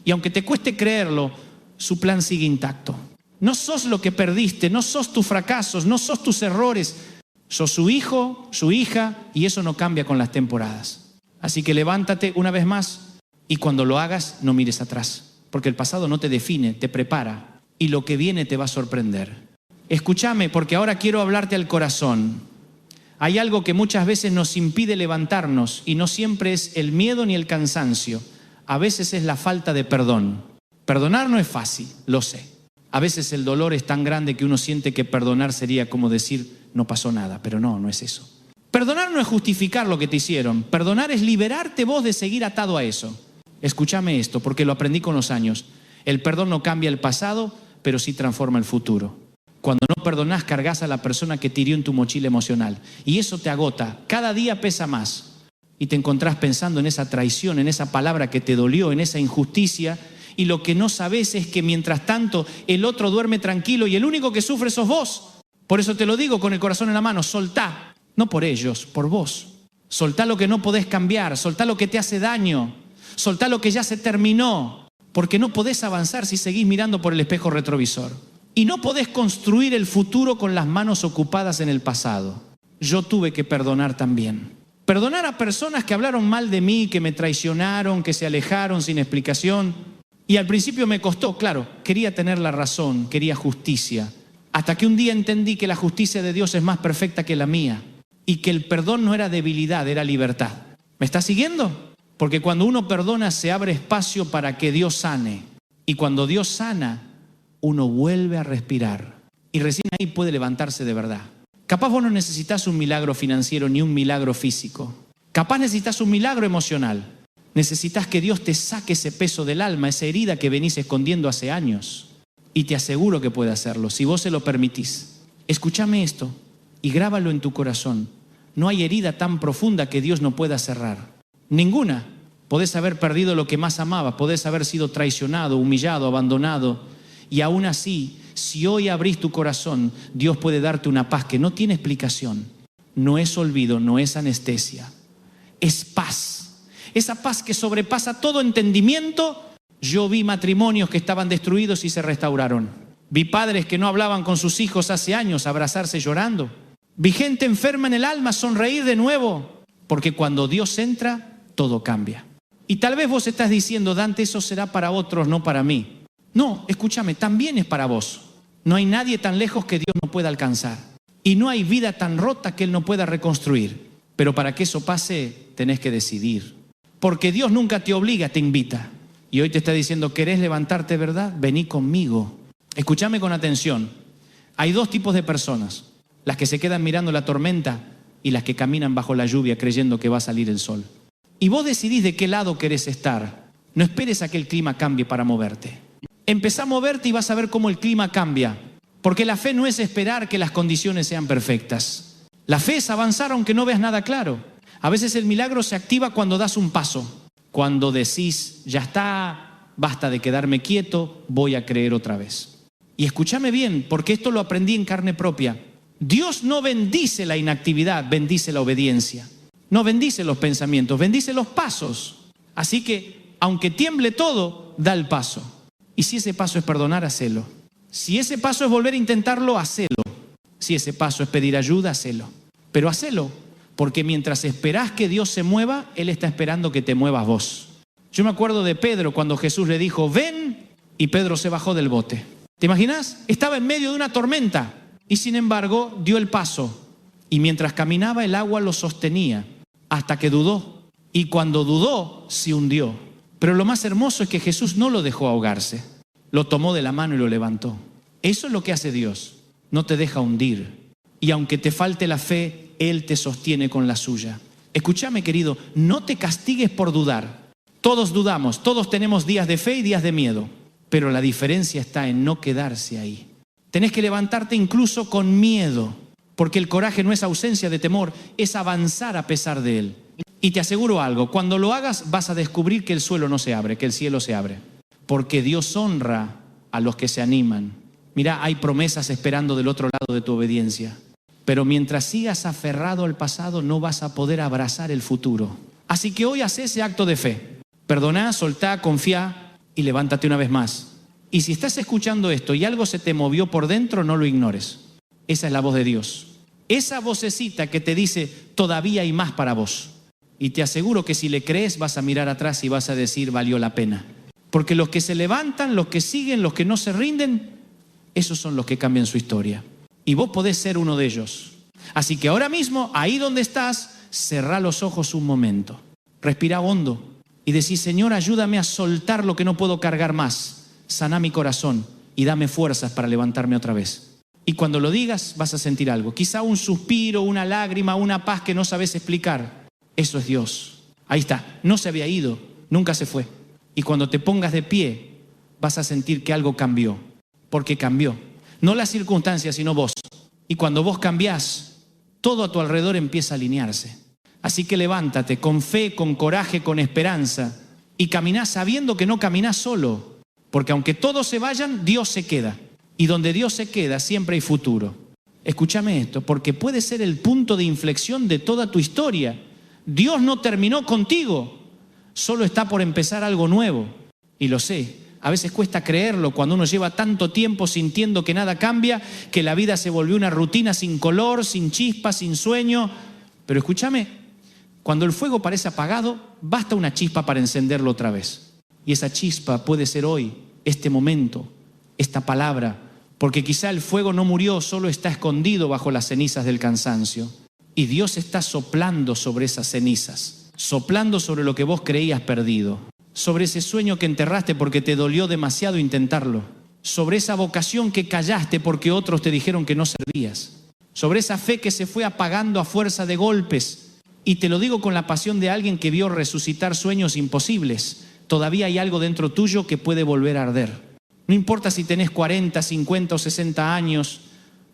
Y aunque te cueste creerlo, su plan sigue intacto. No sos lo que perdiste, no sos tus fracasos, no sos tus errores. Sos su hijo, su hija, y eso no cambia con las temporadas. Así que levántate una vez más y cuando lo hagas no mires atrás, porque el pasado no te define, te prepara y lo que viene te va a sorprender. Escúchame, porque ahora quiero hablarte al corazón. Hay algo que muchas veces nos impide levantarnos y no siempre es el miedo ni el cansancio. A veces es la falta de perdón. Perdonar no es fácil, lo sé. A veces el dolor es tan grande que uno siente que perdonar sería como decir no pasó nada, pero no es eso. Perdonar no es justificar lo que te hicieron. Perdonar es liberarte vos de seguir atado a eso. Escúchame esto, porque lo aprendí con los años. El perdón no cambia el pasado, pero sí transforma el futuro. Cuando no perdonás, cargas a la persona que te hirió en tu mochila emocional. Y eso te agota. Cada día pesa más. Y te encontrás pensando en esa traición, en esa palabra que te dolió, en esa injusticia. Y lo que no sabes es que mientras tanto el otro duerme tranquilo y el único que sufre sos vos. Por eso te lo digo con el corazón en la mano, soltá. No por ellos, por vos. Soltá lo que no podés cambiar, soltá lo que te hace daño, soltá lo que ya se terminó, porque no podés avanzar si seguís mirando por el espejo retrovisor. Y no podés construir el futuro con las manos ocupadas en el pasado. Yo tuve que perdonar también. Perdonar a personas que hablaron mal de mí, que me traicionaron, que se alejaron sin explicación. Y al principio me costó, claro, quería tener la razón, quería justicia. Hasta que un día entendí que la justicia de Dios es más perfecta que la mía. Y que el perdón no era debilidad, era libertad. ¿Me estás siguiendo? Porque cuando uno perdona se abre espacio para que Dios sane. Y cuando Dios sana, uno vuelve a respirar. Y recién ahí puede levantarse de verdad. Capaz vos no necesitas un milagro financiero ni un milagro físico. Capaz necesitas un milagro emocional. Necesitas que Dios te saque ese peso del alma, esa herida que venís escondiendo hace años. Y te aseguro que puede hacerlo, si vos se lo permitís. Escúchame esto. Y grábalo en tu corazón. No hay herida tan profunda que Dios no pueda cerrar. Ninguna. Podés haber perdido lo que más amabas, podés haber sido traicionado, humillado, abandonado. Y aún así, si hoy abrís tu corazón, Dios puede darte una paz que no tiene explicación. No es olvido, no es anestesia. Es paz. Esa paz que sobrepasa todo entendimiento. Yo vi matrimonios que estaban destruidos y se restauraron. Vi padres que no hablaban con sus hijos hace años abrazarse llorando. Vi gente enferma en el alma sonreír de nuevo, porque cuando Dios entra, todo cambia. Y tal vez vos estás diciendo, Dante, eso será para otros, no para mí. No, escúchame, también es para vos. No hay nadie tan lejos que Dios no pueda alcanzar. Y no hay vida tan rota que Él no pueda reconstruir. Pero para que eso pase, tenés que decidir. Porque Dios nunca te obliga, te invita. Y hoy te está diciendo, ¿querés levantarte, verdad? Vení conmigo. Escúchame con atención. Hay dos tipos de personas. Las que se quedan mirando la tormenta y las que caminan bajo la lluvia creyendo que va a salir el sol. Y vos decidís de qué lado querés estar. No esperes a que el clima cambie para moverte. Empezá a moverte y vas a ver cómo el clima cambia. Porque la fe no es esperar que las condiciones sean perfectas. La fe es avanzar aunque no veas nada claro. A veces el milagro se activa cuando das un paso. Cuando decís, ya está, basta de quedarme quieto, voy a creer otra vez. Y escúchame bien, porque esto lo aprendí en carne propia. Dios no bendice la inactividad, bendice la obediencia. No bendice los pensamientos, bendice los pasos. Así que, aunque tiemble todo, da el paso. Y si ese paso es perdonar, hacelo. Si ese paso es volver a intentarlo, hacelo. Si ese paso es pedir ayuda, hacelo. Pero hacelo, porque mientras esperás que Dios se mueva, Él está esperando que te muevas vos. Yo me acuerdo de Pedro cuando Jesús le dijo, ven, y Pedro se bajó del bote. ¿Te imaginas? Estaba en medio de una tormenta y sin embargo dio el paso. Y mientras caminaba el agua lo sostenía hasta que dudó. Y cuando dudó, se hundió. Pero lo más hermoso es que Jesús no lo dejó ahogarse. Lo tomó de la mano y lo levantó. Eso es lo que hace Dios. No te deja hundir. Y aunque te falte la fe, Él te sostiene con la suya. Escúchame, querido, no te castigues por dudar. Todos dudamos, todos tenemos días de fe y días de miedo. Pero la diferencia está en no quedarse ahí. Tenés que levantarte incluso con miedo, porque el coraje no es ausencia de temor, es avanzar a pesar de él. Y te aseguro algo, cuando lo hagas vas a descubrir que el suelo no se abre, que el cielo se abre. Porque Dios honra a los que se animan. Mira, hay promesas esperando del otro lado de tu obediencia. Pero mientras sigas aferrado al pasado, no vas a poder abrazar el futuro. Así que hoy haz ese acto de fe. Perdoná, soltá, confía y levántate una vez más. Y si estás escuchando esto y algo se te movió por dentro, no lo ignores. Esa es la voz de Dios. Esa vocecita que te dice, todavía hay más para vos. Y te aseguro que si le crees, vas a mirar atrás y vas a decir, valió la pena. Porque los que se levantan, los que siguen, los que no se rinden, esos son los que cambian su historia. Y vos podés ser uno de ellos. Así que ahora mismo, ahí donde estás, cerrá los ojos un momento. Respirá hondo y decís, Señor, ayúdame a soltar lo que no puedo cargar más. Saná mi corazón y dame fuerzas para levantarme otra vez. Y cuando lo digas, vas a sentir algo. Quizá un suspiro, una lágrima, una paz que no sabes explicar. Eso es Dios. Ahí está. No se había ido. Nunca se fue. Y cuando te pongas de pie, vas a sentir que algo cambió. Porque cambió. No las circunstancias, sino vos. Y cuando vos cambiás, todo a tu alrededor empieza a alinearse. Así que levántate con fe, con coraje, con esperanza. Y caminá sabiendo que no caminás solo. Porque aunque todos se vayan, Dios se queda. Y donde Dios se queda, siempre hay futuro. Escúchame esto, porque puede ser el punto de inflexión de toda tu historia. Dios no terminó contigo. Solo está por empezar algo nuevo. Y lo sé. A veces cuesta creerlo cuando uno lleva tanto tiempo sintiendo que nada cambia, que la vida se volvió una rutina sin color, sin chispa, sin sueño. Pero escúchame, cuando el fuego parece apagado, basta una chispa para encenderlo otra vez. Y esa chispa puede ser hoy, este momento, esta palabra, porque quizá el fuego no murió, solo está escondido bajo las cenizas del cansancio. Y Dios está soplando sobre esas cenizas, soplando sobre lo que vos creías perdido, sobre ese sueño que enterraste porque te dolió demasiado intentarlo, sobre esa vocación que callaste porque otros te dijeron que no servías, sobre esa fe que se fue apagando a fuerza de golpes. Y te lo digo con la pasión de alguien que vio resucitar sueños imposibles. Todavía hay algo dentro tuyo que puede volver a arder. No importa si tenés 40, 50 o 60 años,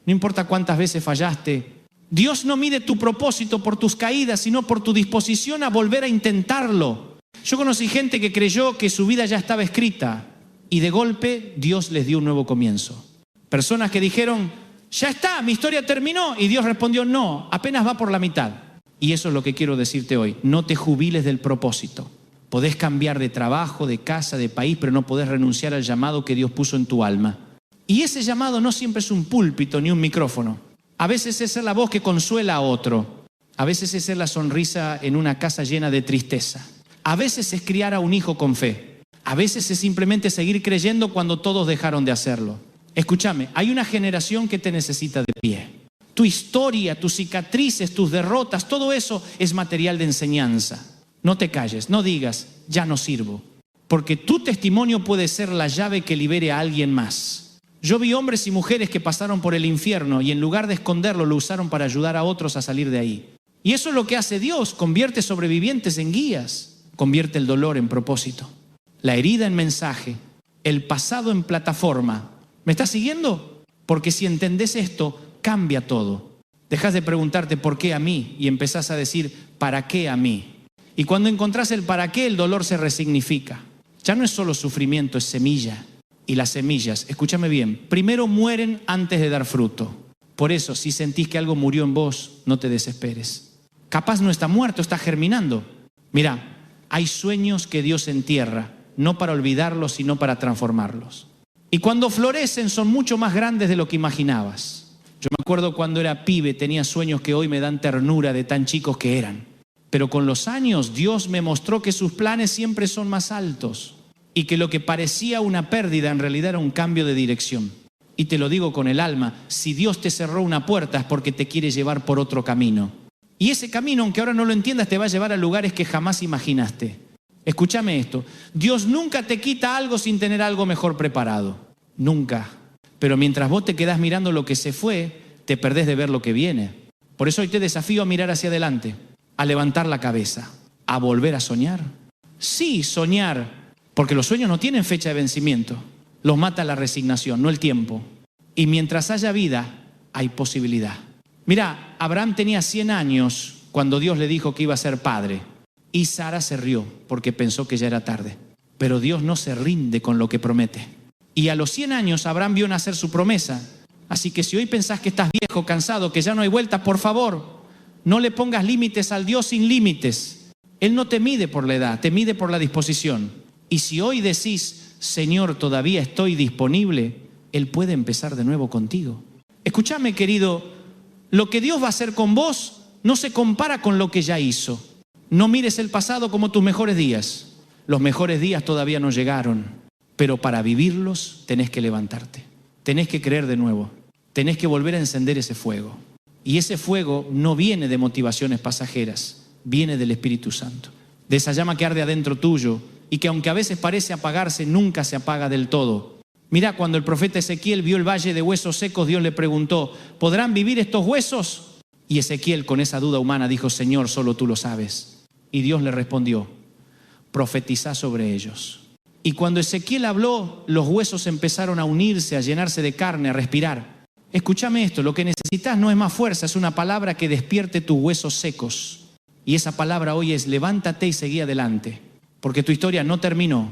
no importa cuántas veces fallaste. Dios no mide tu propósito por tus caídas, sino por tu disposición a volver a intentarlo. Yo conocí gente que creyó que su vida ya estaba escrita y de golpe Dios les dio un nuevo comienzo. Personas que dijeron, ya está, mi historia terminó, y Dios respondió, no, apenas va por la mitad. Y eso es lo que quiero decirte hoy, no te jubiles del propósito. Podés cambiar de trabajo, de casa, de país, pero no podés renunciar al llamado que Dios puso en tu alma. Y ese llamado no siempre es un púlpito ni un micrófono. A veces es ser la voz que consuela a otro. A veces es ser la sonrisa en una casa llena de tristeza. A veces es criar a un hijo con fe. A veces es simplemente seguir creyendo cuando todos dejaron de hacerlo. Escúchame, hay una generación que te necesita de pie. Tu historia, tus cicatrices, tus derrotas, todo eso es material de enseñanza. No te calles, no digas, ya no sirvo. Porque tu testimonio puede ser la llave que libere a alguien más. Yo vi hombres y mujeres que pasaron por el infierno y en lugar de esconderlo, lo usaron para ayudar a otros a salir de ahí. Y eso es lo que hace Dios, convierte sobrevivientes en guías, convierte el dolor en propósito, la herida en mensaje, el pasado en plataforma. ¿Me estás siguiendo? Porque si entendés esto, cambia todo. Dejás de preguntarte ¿por qué a mí? Y empezás a decir ¿para qué a mí? Y cuando encontrás el para qué, el dolor se resignifica. Ya no es solo sufrimiento, es semilla. Y las semillas, escúchame bien, primero mueren antes de dar fruto. Por eso, si sentís que algo murió en vos, no te desesperes. Capaz no está muerto, está germinando. Mira, hay sueños que Dios entierra, no para olvidarlos, sino para transformarlos. Y cuando florecen son mucho más grandes de lo que imaginabas. Yo me acuerdo cuando era pibe, tenía sueños que hoy me dan ternura de tan chicos que eran. Pero con los años Dios me mostró que sus planes siempre son más altos y que lo que parecía una pérdida en realidad era un cambio de dirección. Y te lo digo con el alma, si Dios te cerró una puerta es porque te quiere llevar por otro camino. Y ese camino, aunque ahora no lo entiendas, te va a llevar a lugares que jamás imaginaste. Escúchame esto, Dios nunca te quita algo sin tener algo mejor preparado. Nunca. Pero mientras vos te quedás mirando lo que se fue, te perdés de ver lo que viene. Por eso hoy te desafío a mirar hacia adelante, a levantar la cabeza, a volver a soñar. Sí, soñar, porque los sueños no tienen fecha de vencimiento. Los mata la resignación, no el tiempo. Y mientras haya vida, hay posibilidad. Mira, Abraham tenía 100 años cuando Dios le dijo que iba a ser padre. Y Sara se rió porque pensó que ya era tarde. Pero Dios no se rinde con lo que promete. Y a los 100 años Abraham vio nacer su promesa. Así que si hoy pensás que estás viejo, cansado, que ya no hay vuelta, por favor, no le pongas límites al Dios sin límites. Él no te mide por la edad, te mide por la disposición. Y si hoy decís, Señor, todavía estoy disponible, Él puede empezar de nuevo contigo. Escúchame, querido, lo que Dios va a hacer con vos no se compara con lo que ya hizo. No mires el pasado como tus mejores días. Los mejores días todavía no llegaron, pero para vivirlos tenés que levantarte. Tenés que creer de nuevo. Tenés que volver a encender ese fuego. Y ese fuego no viene de motivaciones pasajeras, viene del Espíritu Santo. De esa llama que arde adentro tuyo y que aunque a veces parece apagarse, nunca se apaga del todo. Mira, cuando el profeta Ezequiel vio el valle de huesos secos, Dios le preguntó, ¿podrán vivir estos huesos? Y Ezequiel, con esa duda humana, dijo, Señor, solo tú lo sabes. Y Dios le respondió, profetizá sobre ellos. Y cuando Ezequiel habló, los huesos empezaron a unirse, a llenarse de carne, a respirar. Escúchame esto, lo que necesitas no es más fuerza, es una palabra que despierte tus huesos secos. Y esa palabra hoy es, levántate y seguí adelante. Porque tu historia no terminó,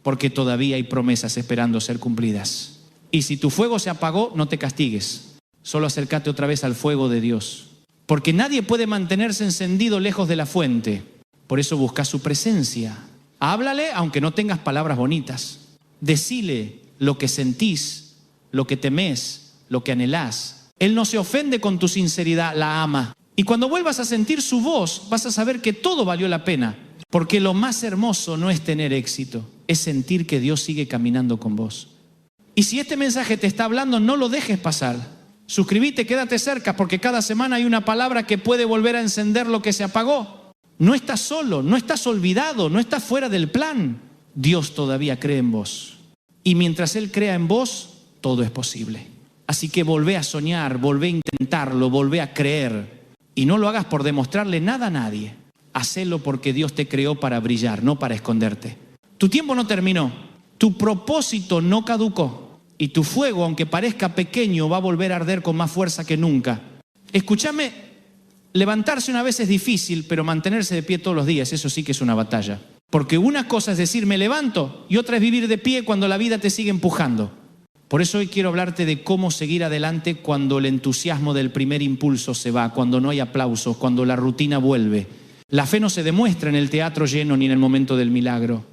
porque todavía hay promesas esperando ser cumplidas. Y si tu fuego se apagó, no te castigues. Solo acércate otra vez al fuego de Dios. Porque nadie puede mantenerse encendido lejos de la fuente. Por eso busca su presencia. Háblale aunque no tengas palabras bonitas. Decile lo que sentís, lo que temés, lo que anhelás. Él no se ofende con tu sinceridad, la ama. Y cuando vuelvas a sentir su voz, vas a saber que todo valió la pena. Porque lo más hermoso no es tener éxito, es sentir que Dios sigue caminando con vos. Y si este mensaje te está hablando, no lo dejes pasar. Suscríbete, quédate cerca, porque cada semana hay una palabra que puede volver a encender lo que se apagó. No estás solo, no estás olvidado, no estás fuera del plan. Dios todavía cree en vos. Y mientras Él crea en vos, todo es posible. Así que volvé a soñar, volvé a intentarlo, volvé a creer. Y no lo hagas por demostrarle nada a nadie. Hacelo porque Dios te creó para brillar, no para esconderte. Tu tiempo no terminó, tu propósito no caducó. Y tu fuego, aunque parezca pequeño, va a volver a arder con más fuerza que nunca. Escúchame, levantarse una vez es difícil, pero mantenerse de pie todos los días, eso sí que es una batalla. Porque una cosa es decir, me levanto, y otra es vivir de pie cuando la vida te sigue empujando. Por eso hoy quiero hablarte de cómo seguir adelante cuando el entusiasmo del primer impulso se va, cuando no hay aplausos, cuando la rutina vuelve. La fe no se demuestra en el teatro lleno ni en el momento del milagro.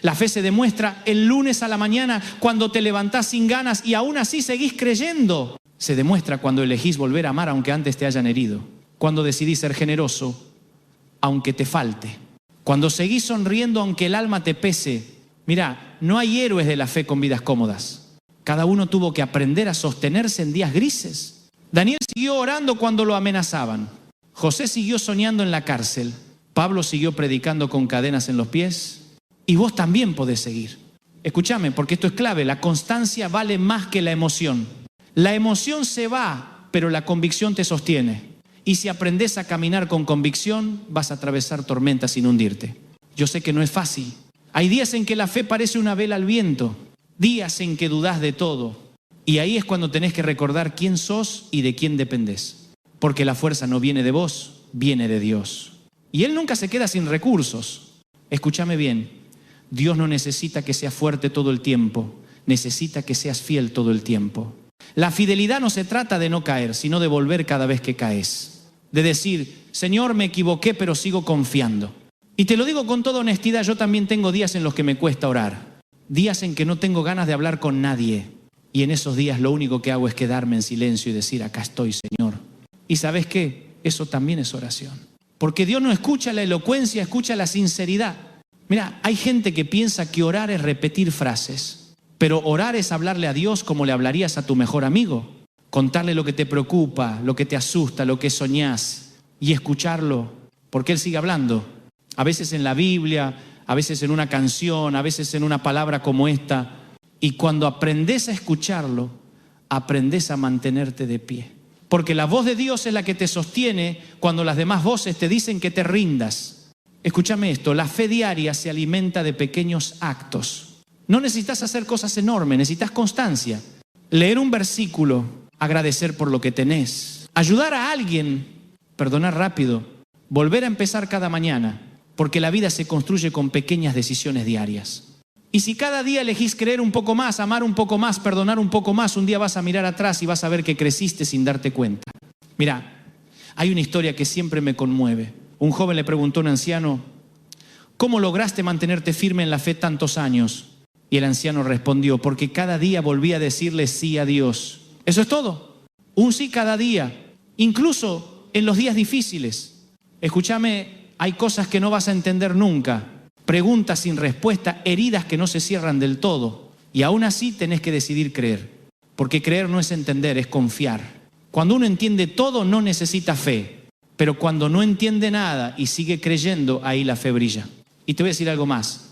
La fe se demuestra el lunes a la mañana cuando te levantás sin ganas y aún así seguís creyendo. Se demuestra cuando elegís volver a amar aunque antes te hayan herido. Cuando decidís ser generoso aunque te falte. Cuando seguís sonriendo aunque el alma te pese. Mirá, no hay héroes de la fe con vidas cómodas. Cada uno tuvo que aprender a sostenerse en días grises. Daniel siguió orando cuando lo amenazaban. José siguió soñando en la cárcel. Pablo siguió predicando con cadenas en los pies. Y vos también podés seguir. Escúchame, porque esto es clave. La constancia vale más que la emoción. La emoción se va, pero la convicción te sostiene. Y si aprendés a caminar con convicción, vas a atravesar tormentas sin hundirte. Yo sé que no es fácil. Hay días en que la fe parece una vela al viento. Días en que dudás de todo. Y ahí es cuando tenés que recordar quién sos y de quién dependés. Porque la fuerza no viene de vos, viene de Dios. Y Él nunca se queda sin recursos. Escúchame bien, Dios no necesita que seas fuerte todo el tiempo, necesita que seas fiel todo el tiempo. La fidelidad no se trata de no caer, sino de volver cada vez que caes. De decir, Señor, me equivoqué, pero sigo confiando. Y te lo digo con toda honestidad, yo también tengo días en los que me cuesta orar. Días en que no tengo ganas de hablar con nadie. Y en esos días lo único que hago es quedarme en silencio y decir, acá estoy, Señor. ¿Y sabes qué? Eso también es oración. Porque Dios no escucha la elocuencia, escucha la sinceridad. Mira, hay gente que piensa que orar es repetir frases. Pero orar es hablarle a Dios como le hablarías a tu mejor amigo. Contarle lo que te preocupa, lo que te asusta, lo que soñás. Y escucharlo, porque Él sigue hablando. A veces en la Biblia, a veces en una canción, a veces en una palabra como esta. Y cuando aprendes a escucharlo, aprendes a mantenerte de pie. Porque la voz de Dios es la que te sostiene cuando las demás voces te dicen que te rindas. Escúchame esto, la fe diaria se alimenta de pequeños actos. No necesitas hacer cosas enormes, necesitas constancia. Leer un versículo, agradecer por lo que tenés. Ayudar a alguien, perdonar rápido, volver a empezar cada mañana. Porque la vida se construye con pequeñas decisiones diarias. Y si cada día elegís creer un poco más, amar un poco más, perdonar un poco más, un día vas a mirar atrás y vas a ver que creciste sin darte cuenta. Mira, hay una historia que siempre me conmueve. Un joven le preguntó a un anciano, ¿cómo lograste mantenerte firme en la fe tantos años? Y el anciano respondió, porque cada día volví a decirle sí a Dios. Eso es todo. Un sí cada día, incluso en los días difíciles. Escúchame, hay cosas que no vas a entender nunca. Preguntas sin respuesta, heridas que no se cierran del todo. Y aún así tenés que decidir creer. Porque creer no es entender, es confiar. Cuando uno entiende todo, no necesita fe. Pero cuando no entiende nada y sigue creyendo, ahí la fe brilla. Y te voy a decir algo más.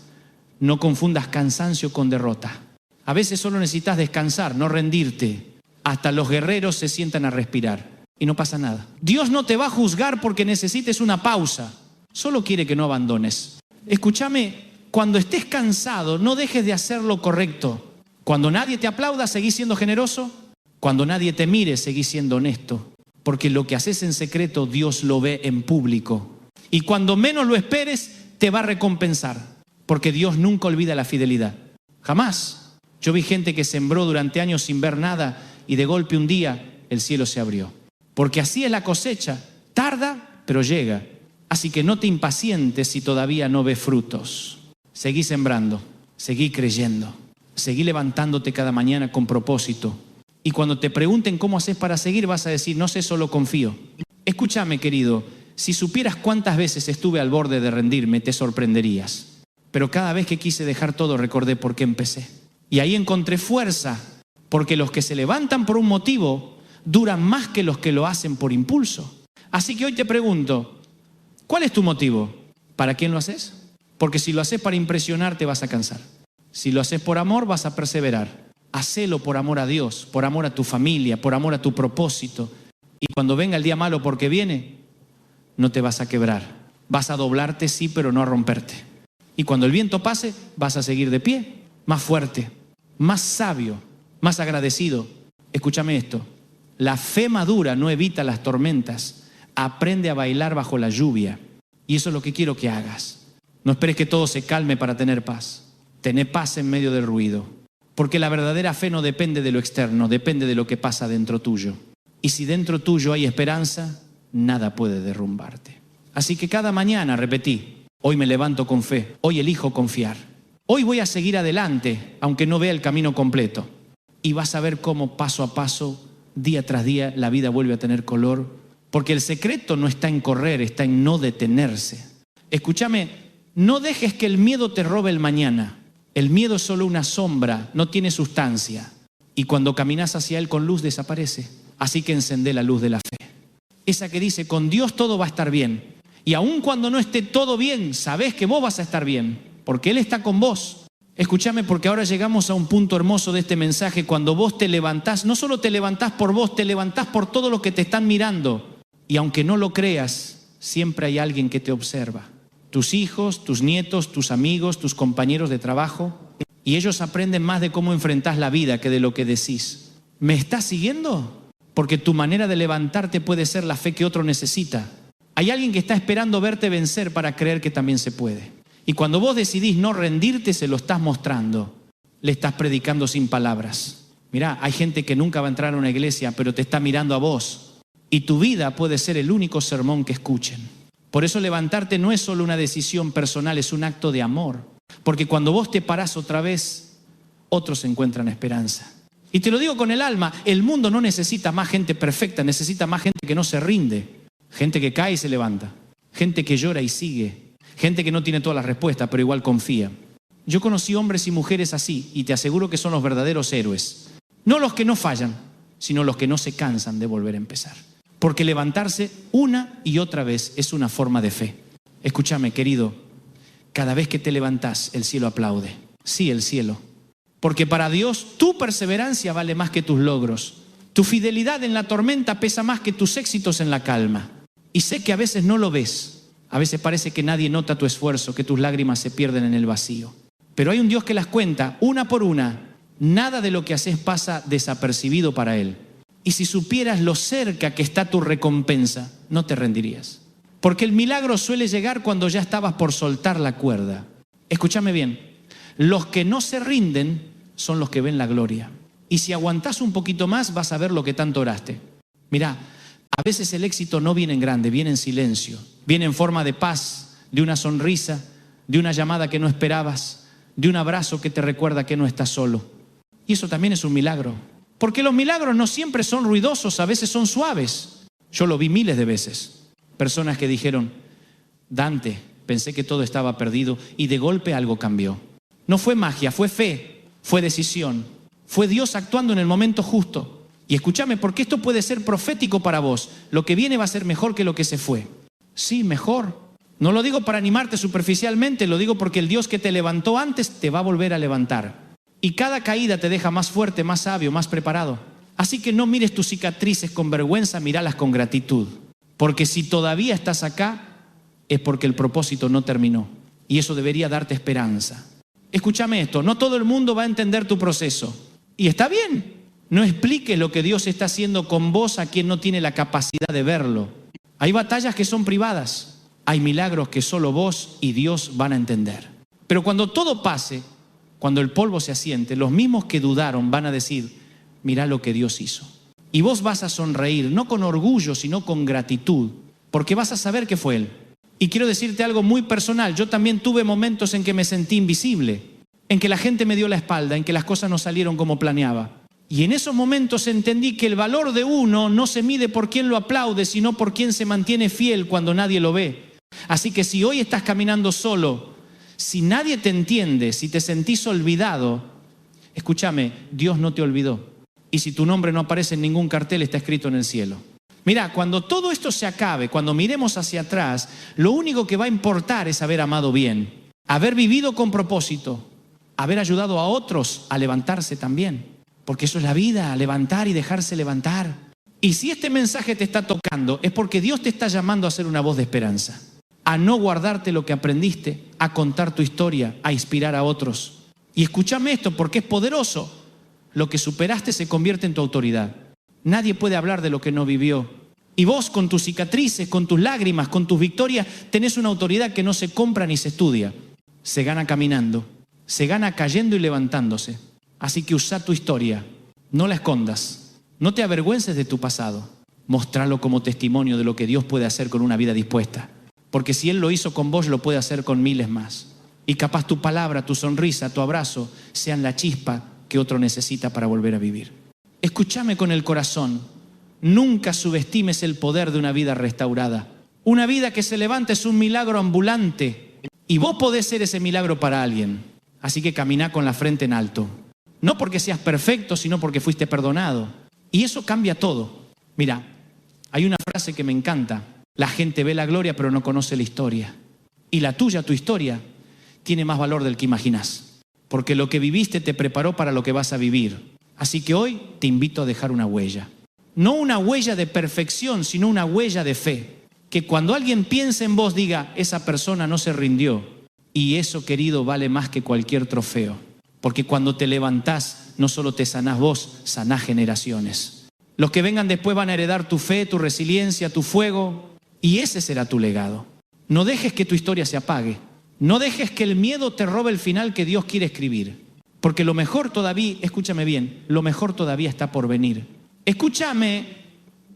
No confundas cansancio con derrota. A veces solo necesitas descansar, no rendirte. Hasta los guerreros se sientan a respirar. Y no pasa nada. Dios no te va a juzgar porque necesites una pausa. Solo quiere que no abandones. Escúchame, cuando estés cansado, no dejes de hacer lo correcto. Cuando nadie te aplauda, seguís siendo generoso. Cuando nadie te mire, seguís siendo honesto. Porque lo que haces en secreto, Dios lo ve en público. Y cuando menos lo esperes, te va a recompensar. Porque Dios nunca olvida la fidelidad. Jamás. Yo vi gente que sembró durante años sin ver nada y de golpe un día el cielo se abrió. Porque así es la cosecha. Tarda, pero llega. Así que no te impacientes si todavía no ves frutos. Seguí sembrando, seguí creyendo, seguí levantándote cada mañana con propósito. Y cuando te pregunten cómo haces para seguir, vas a decir, no sé, solo confío. Escúchame, querido, si supieras cuántas veces estuve al borde de rendirme, te sorprenderías. Pero cada vez que quise dejar todo, recordé por qué empecé. Y ahí encontré fuerza, porque los que se levantan por un motivo duran más que los que lo hacen por impulso. Así que hoy te pregunto, ¿cuál es tu motivo? ¿Para quién lo haces? Porque si lo haces para impresionar, te vas a cansar. Si lo haces por amor, vas a perseverar. Hacelo por amor a Dios, por amor a tu familia, por amor a tu propósito. Y cuando venga el día malo, porque viene, no te vas a quebrar. Vas a doblarte, sí, pero no a romperte. Y cuando el viento pase, vas a seguir de pie, más fuerte, más sabio, más agradecido. Escúchame esto. La fe madura no evita las tormentas. Aprende a bailar bajo la lluvia. Y eso es lo que quiero que hagas. No esperes que todo se calme para tener paz. Tené paz en medio del ruido. Porque la verdadera fe no depende de lo externo, depende de lo que pasa dentro tuyo. Y si dentro tuyo hay esperanza, nada puede derrumbarte. Así que cada mañana repetí, hoy me levanto con fe, hoy elijo confiar. Hoy voy a seguir adelante, aunque no vea el camino completo. Y vas a ver cómo paso a paso, día tras día, la vida vuelve a tener color. Porque el secreto no está en correr, está en no detenerse. Escúchame, no dejes que el miedo te robe el mañana. El miedo es solo una sombra, no tiene sustancia. Y cuando caminas hacia él con luz desaparece. Así que encendé la luz de la fe. Esa que dice, con Dios todo va a estar bien. Y aun cuando no esté todo bien, sabés que vos vas a estar bien. Porque Él está con vos. Escúchame, porque ahora llegamos a un punto hermoso de este mensaje. Cuando vos te levantás, no solo te levantás por vos, te levantás por todos los que te están mirando. Y aunque no lo creas, siempre hay alguien que te observa. Tus hijos, tus nietos, tus amigos, tus compañeros de trabajo. Y ellos aprenden más de cómo enfrentás la vida que de lo que decís. ¿Me estás siguiendo? Porque tu manera de levantarte puede ser la fe que otro necesita. Hay alguien que está esperando verte vencer para creer que también se puede. Y cuando vos decidís no rendirte, se lo estás mostrando. Le estás predicando sin palabras. Mirá, hay gente que nunca va a entrar a una iglesia, pero te está mirando a vos. y tu vida puede ser el único sermón que escuchen. Por eso levantarte no es solo una decisión personal, es un acto de amor. Porque cuando vos te parás otra vez, otros encuentran esperanza. Y te lo digo con el alma, el mundo no necesita más gente perfecta, necesita más gente que no se rinde. Gente que cae y se levanta. Gente que llora y sigue. Gente que no tiene todas las respuestas, pero igual confía. Yo conocí hombres y mujeres así, y te aseguro que son los verdaderos héroes. No los que no fallan, sino los que no se cansan de volver a empezar. Porque levantarse una y otra vez es una forma de fe. Escúchame, querido, cada vez que te levantás, el cielo aplaude. Sí, el cielo. Porque para Dios tu perseverancia vale más que tus logros. Tu fidelidad en la tormenta pesa más que tus éxitos en la calma. Y sé que a veces no lo ves. A veces parece que nadie nota tu esfuerzo, que tus lágrimas se pierden en el vacío. Pero hay un Dios que las cuenta una por una. Nada de lo que haces pasa desapercibido para Él. Y si supieras lo cerca que está tu recompensa, no te rendirías. Porque el milagro suele llegar cuando ya estabas por soltar la cuerda. Escúchame bien, los que no se rinden son los que ven la gloria. Y si aguantás un poquito más, vas a ver lo que tanto oraste. Mirá, a veces el éxito no viene en grande, viene en silencio. Viene en forma de paz, de una sonrisa, de una llamada que no esperabas, de un abrazo que te recuerda que no estás solo. Y eso también es un milagro. Porque los milagros no siempre son ruidosos, a veces son suaves. Yo lo vi miles de veces. Personas que dijeron, Dante, pensé que todo estaba perdido y de golpe algo cambió. No fue magia, fue fe, fue decisión. Fue Dios actuando en el momento justo. Y escúchame, porque esto puede ser profético para vos. Lo que viene va a ser mejor que lo que se fue. Sí, mejor. No lo digo para animarte superficialmente, lo digo porque el Dios que te levantó antes te va a volver a levantar. Y cada caída te deja más fuerte, más sabio, más preparado. Así que no mires tus cicatrices con vergüenza, míralas con gratitud. Porque si todavía estás acá, es porque el propósito no terminó. Y eso debería darte esperanza. Escúchame esto, no todo el mundo va a entender tu proceso. Y está bien. No expliques lo que Dios está haciendo con vos a quien no tiene la capacidad de verlo. Hay batallas que son privadas. Hay milagros que solo vos y Dios van a entender. Pero cuando todo pase, cuando el polvo se asiente, los mismos que dudaron van a decir, mirá lo que Dios hizo. Y vos vas a sonreír, no con orgullo, sino con gratitud, porque vas a saber que fue Él. Y quiero decirte algo muy personal, yo también tuve momentos en que me sentí invisible, en que la gente me dio la espalda, en que las cosas no salieron como planeaba. Y en esos momentos entendí que el valor de uno no se mide por quién lo aplaude, sino por quién se mantiene fiel cuando nadie lo ve. Así que si hoy estás caminando solo, si nadie te entiende, si te sentís olvidado, escúchame, Dios no te olvidó. Y si tu nombre no aparece en ningún cartel, está escrito en el cielo. Mira, cuando todo esto se acabe, cuando miremos hacia atrás, lo único que va a importar es haber amado bien, haber vivido con propósito, haber ayudado a otros a levantarse también. Porque eso es la vida, levantar y dejarse levantar. Y si este mensaje te está tocando, es porque Dios te está llamando a ser una voz de esperanza. A no guardarte lo que aprendiste, a contar tu historia, a inspirar a otros. Y escúchame esto porque es poderoso. Lo que superaste se convierte en tu autoridad. Nadie puede hablar de lo que no vivió. Y vos con tus cicatrices, con tus lágrimas, con tus victorias, tenés una autoridad que no se compra ni se estudia. Se gana caminando, se gana cayendo y levantándose. Así que usa tu historia, no la escondas, no te avergüences de tu pasado. Mostralo como testimonio de lo que Dios puede hacer con una vida dispuesta. Porque si Él lo hizo con vos, lo puede hacer con miles más. Y capaz tu palabra, tu sonrisa, tu abrazo sean la chispa que otro necesita para volver a vivir. Escúchame con el corazón. Nunca subestimes el poder de una vida restaurada. Una vida que se levanta es un milagro ambulante. Y vos podés ser ese milagro para alguien. Así que camina con la frente en alto. No porque seas perfecto, sino porque fuiste perdonado. Y eso cambia todo. Mira, hay una frase que me encanta. La gente ve la gloria pero no conoce la historia. Y la tuya, tu historia, tiene más valor del que imaginas. Porque lo que viviste te preparó para lo que vas a vivir. Así que hoy te invito a dejar una huella. No una huella de perfección, sino una huella de fe. Que cuando alguien piense en vos diga, esa persona no se rindió. Y eso, querido, vale más que cualquier trofeo. Porque cuando te levantás, no solo te sanás vos, sanás generaciones. Los que vengan después van a heredar tu fe, tu resiliencia, tu fuego. Y ese será tu legado. No dejes que tu historia se apague. No dejes que el miedo te robe el final que Dios quiere escribir. Porque lo mejor todavía, escúchame bien, lo mejor todavía está por venir. Escúchame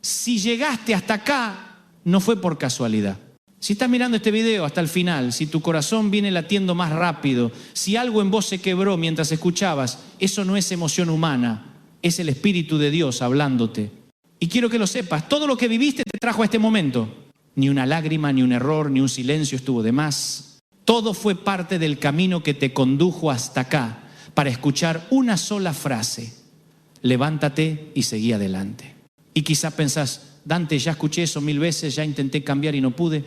Si llegaste hasta acá, no fue por casualidad. Si estás mirando este video hasta el final, si tu corazón viene latiendo más rápido, si algo en vos se quebró mientras escuchabas, eso no es emoción humana, es el Espíritu de Dios hablándote. Y quiero que lo sepas, todo lo que viviste te trajo a este momento. Ni una lágrima, ni un error, ni un silencio estuvo de más. Todo fue parte del camino que te condujo hasta acá para escuchar una sola frase: levántate y seguí adelante. Y quizás pensás, Dante, ya escuché eso 1000 veces, ya intenté cambiar y no pude.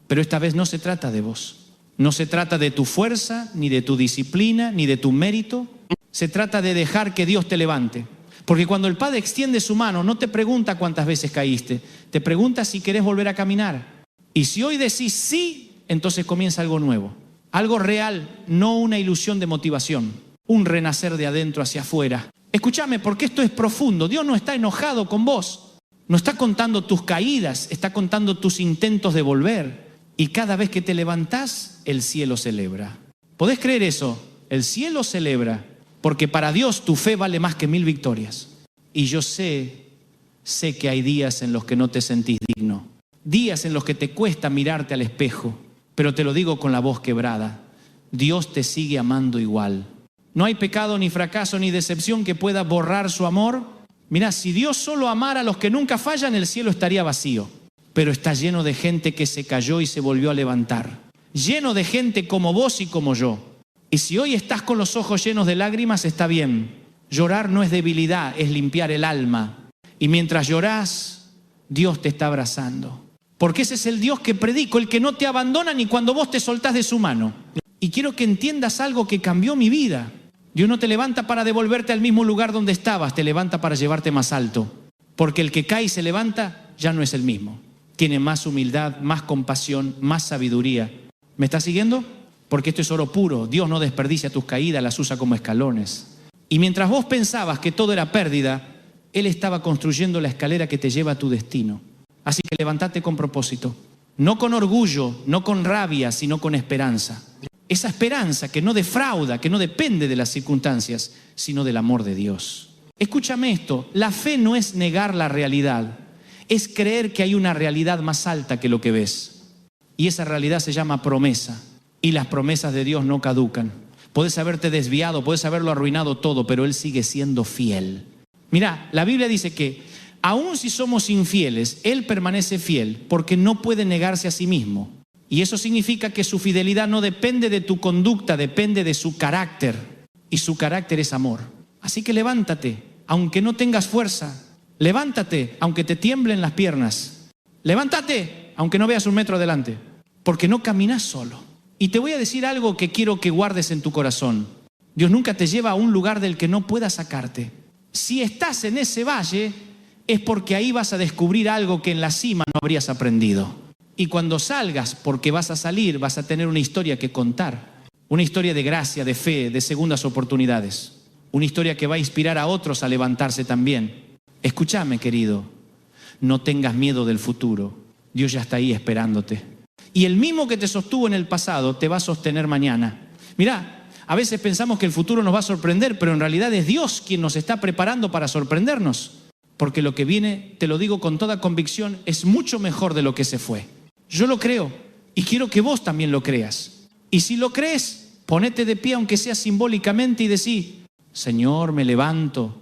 Pero esta vez no se trata de vos. No se trata de tu fuerza, ni de tu disciplina, ni de tu mérito. Se trata de dejar que Dios te levante. Porque cuando el Padre extiende su mano, no te pregunta cuántas veces caíste, te pregunta si querés volver a caminar. Y si hoy decís sí, entonces comienza algo nuevo. Algo real, no una ilusión de motivación. Un renacer de adentro hacia afuera. Escúchame, porque esto es profundo. Dios no está enojado con vos. No está contando tus caídas, está contando tus intentos de volver. Y cada vez que te levantás, el cielo celebra. ¿Podés creer eso? El cielo celebra. Porque para Dios tu fe vale más que 1000 victorias. Y yo sé que hay días en los que no te sentís digno. Días en los que te cuesta mirarte al espejo. Pero te lo digo con la voz quebrada. Dios te sigue amando igual. No hay pecado, ni fracaso, ni decepción que pueda borrar su amor. Mirá, si Dios solo amara a los que nunca fallan, el cielo estaría vacío. Pero está lleno de gente que se cayó y se volvió a levantar. Lleno de gente como vos y como yo. Y si hoy estás con los ojos llenos de lágrimas, está bien. Llorar no es debilidad, es limpiar el alma. Y mientras llorás, Dios te está abrazando. Porque ese es el Dios que predico, el que no te abandona ni cuando vos te soltás de su mano. Y quiero que entiendas algo que cambió mi vida. Dios no te levanta para devolverte al mismo lugar donde estabas, te levanta para llevarte más alto. Porque el que cae y se levanta ya no es el mismo. Tiene más humildad, más compasión, más sabiduría. ¿Me estás siguiendo? Porque esto es oro puro. Dios no desperdicia tus caídas, las usa como escalones. Y mientras vos pensabas que todo era pérdida, Él estaba construyendo la escalera que te lleva a tu destino. Así que levántate con propósito. No con orgullo, no con rabia, sino con esperanza. Esa esperanza que no defrauda, que no depende de las circunstancias, sino del amor de Dios. Escúchame esto, la fe no es negar la realidad, es creer que hay una realidad más alta que lo que ves. Y esa realidad se llama promesa. Y las promesas de Dios no caducan. Puedes haberte desviado, puedes haberlo arruinado todo, pero Él sigue siendo fiel. Mirá, la Biblia dice que aun si somos infieles, Él permanece fiel porque no puede negarse a sí mismo. Y eso significa que su fidelidad no depende de tu conducta, depende de su carácter. Y su carácter es amor. Así que levántate, aunque no tengas fuerza. Levántate, aunque te tiemblen las piernas. Levántate, aunque no veas 1 metro adelante. Porque no caminas solo. Y te voy a decir algo que quiero que guardes en tu corazón. Dios nunca te lleva a un lugar del que no pueda sacarte. Si estás en ese valle, es porque ahí vas a descubrir algo que en la cima no habrías aprendido. Y cuando salgas, porque vas a salir, vas a tener una historia que contar. Una historia de gracia, de fe, de segundas oportunidades. Una historia que va a inspirar a otros a levantarse también. Escúchame, querido. No tengas miedo del futuro. Dios ya está ahí esperándote. Y el mismo que te sostuvo en el pasado te va a sostener mañana. Mirá, a veces pensamos que el futuro nos va a sorprender, pero en realidad es Dios quien nos está preparando para sorprendernos. Porque lo que viene, te lo digo con toda convicción, es mucho mejor de lo que se fue. Yo lo creo y quiero que vos también lo creas. Y si lo crees, ponete de pie aunque sea simbólicamente y decí: Señor, me levanto,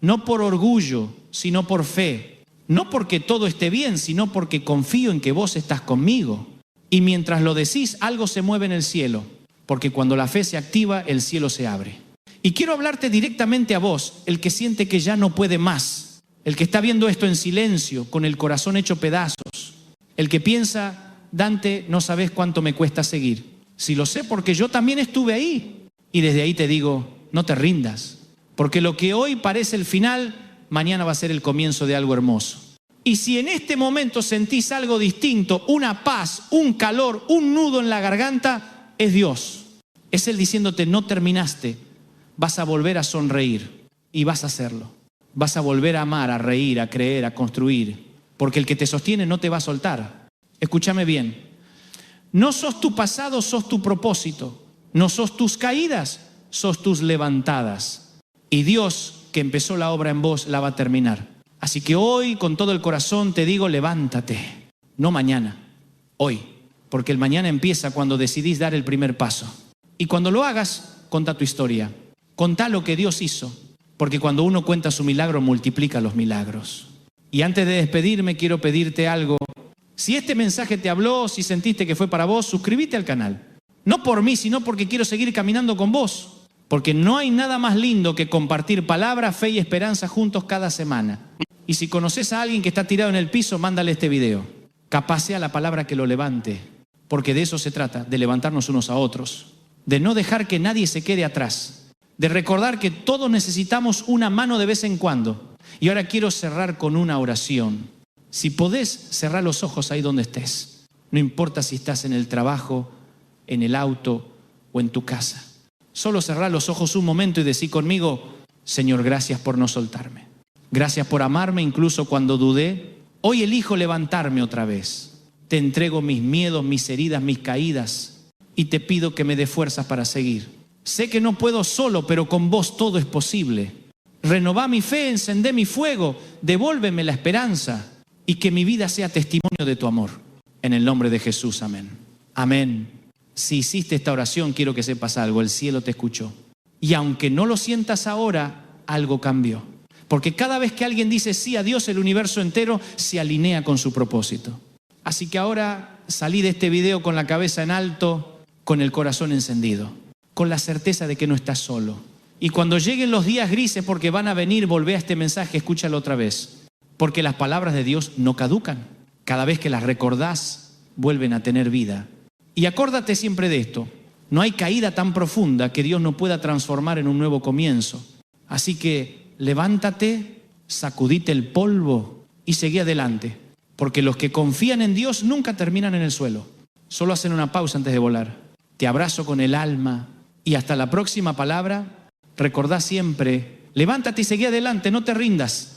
no por orgullo, sino por fe. No porque todo esté bien, sino porque confío en que vos estás conmigo. Y mientras lo decís, algo se mueve en el cielo, porque cuando la fe se activa, el cielo se abre. Y quiero hablarte directamente a vos, el que siente que ya no puede más, el que está viendo esto en silencio, con el corazón hecho pedazos, el que piensa: Dante, no sabés cuánto me cuesta seguir. Si lo sé, porque yo también estuve ahí. Y desde ahí te digo, no te rindas, porque lo que hoy parece el final, mañana va a ser el comienzo de algo hermoso. Y si en este momento sentís algo distinto, una paz, un calor, un nudo en la garganta, es Dios. Es Él diciéndote: no terminaste, vas a volver a sonreír y vas a hacerlo. Vas a volver a amar, a reír, a creer, a construir, porque el que te sostiene no te va a soltar. Escúchame bien, no sos tu pasado, sos tu propósito. No sos tus caídas, sos tus levantadas. Y Dios, que empezó la obra en vos, la va a terminar. Así que hoy, con todo el corazón, te digo, levántate. No mañana, hoy. Porque el mañana empieza cuando decidís dar el primer paso. Y cuando lo hagas, contá tu historia. Contá lo que Dios hizo. Porque cuando uno cuenta su milagro, multiplica los milagros. Y antes de despedirme, quiero pedirte algo. Si este mensaje te habló, si sentiste que fue para vos, suscríbete al canal. No por mí, sino porque quiero seguir caminando con vos. Porque no hay nada más lindo que compartir palabra, fe y esperanza juntos cada semana. Y si conoces a alguien que está tirado en el piso, mándale este video. Capaz sea la palabra que lo levante. Porque de eso se trata, de levantarnos unos a otros. De no dejar que nadie se quede atrás. De recordar que todos necesitamos una mano de vez en cuando. Y ahora quiero cerrar con una oración. Si podés, cerrar los ojos ahí donde estés. No importa si estás en el trabajo, en el auto o en tu casa. Solo cerrar los ojos un momento y decir conmigo, Señor, gracias por no soltarme. Gracias por amarme incluso cuando dudé. Hoy elijo levantarme otra vez. Te entrego mis miedos, mis heridas, mis caídas y te pido que me dé fuerzas para seguir. Sé que no puedo solo, pero con vos todo es posible. Renová mi fe, encendé mi fuego, devuélveme la esperanza y que mi vida sea testimonio de tu amor. En el nombre de Jesús, amén. Amén. Si hiciste esta oración, quiero que sepas algo, el cielo te escuchó. Y aunque no lo sientas ahora, algo cambió. Porque cada vez que alguien dice sí a Dios, el universo entero se alinea con su propósito. Así que ahora salí de este video con la cabeza en alto, con el corazón encendido, con la certeza de que no estás solo. Y cuando lleguen los días grises, porque van a venir, volvé a este mensaje, escúchalo otra vez. Porque las palabras de Dios no caducan. Cada vez que las recordás, vuelven a tener vida. Y acuérdate siempre de esto. No hay caída tan profunda que Dios no pueda transformar en un nuevo comienzo. Así que levántate, sacudite el polvo y seguí adelante. Porque los que confían en Dios nunca terminan en el suelo. Solo hacen una pausa antes de volar. Te abrazo con el alma y hasta la próxima palabra. Recordá siempre, levántate y seguí adelante, no te rindas.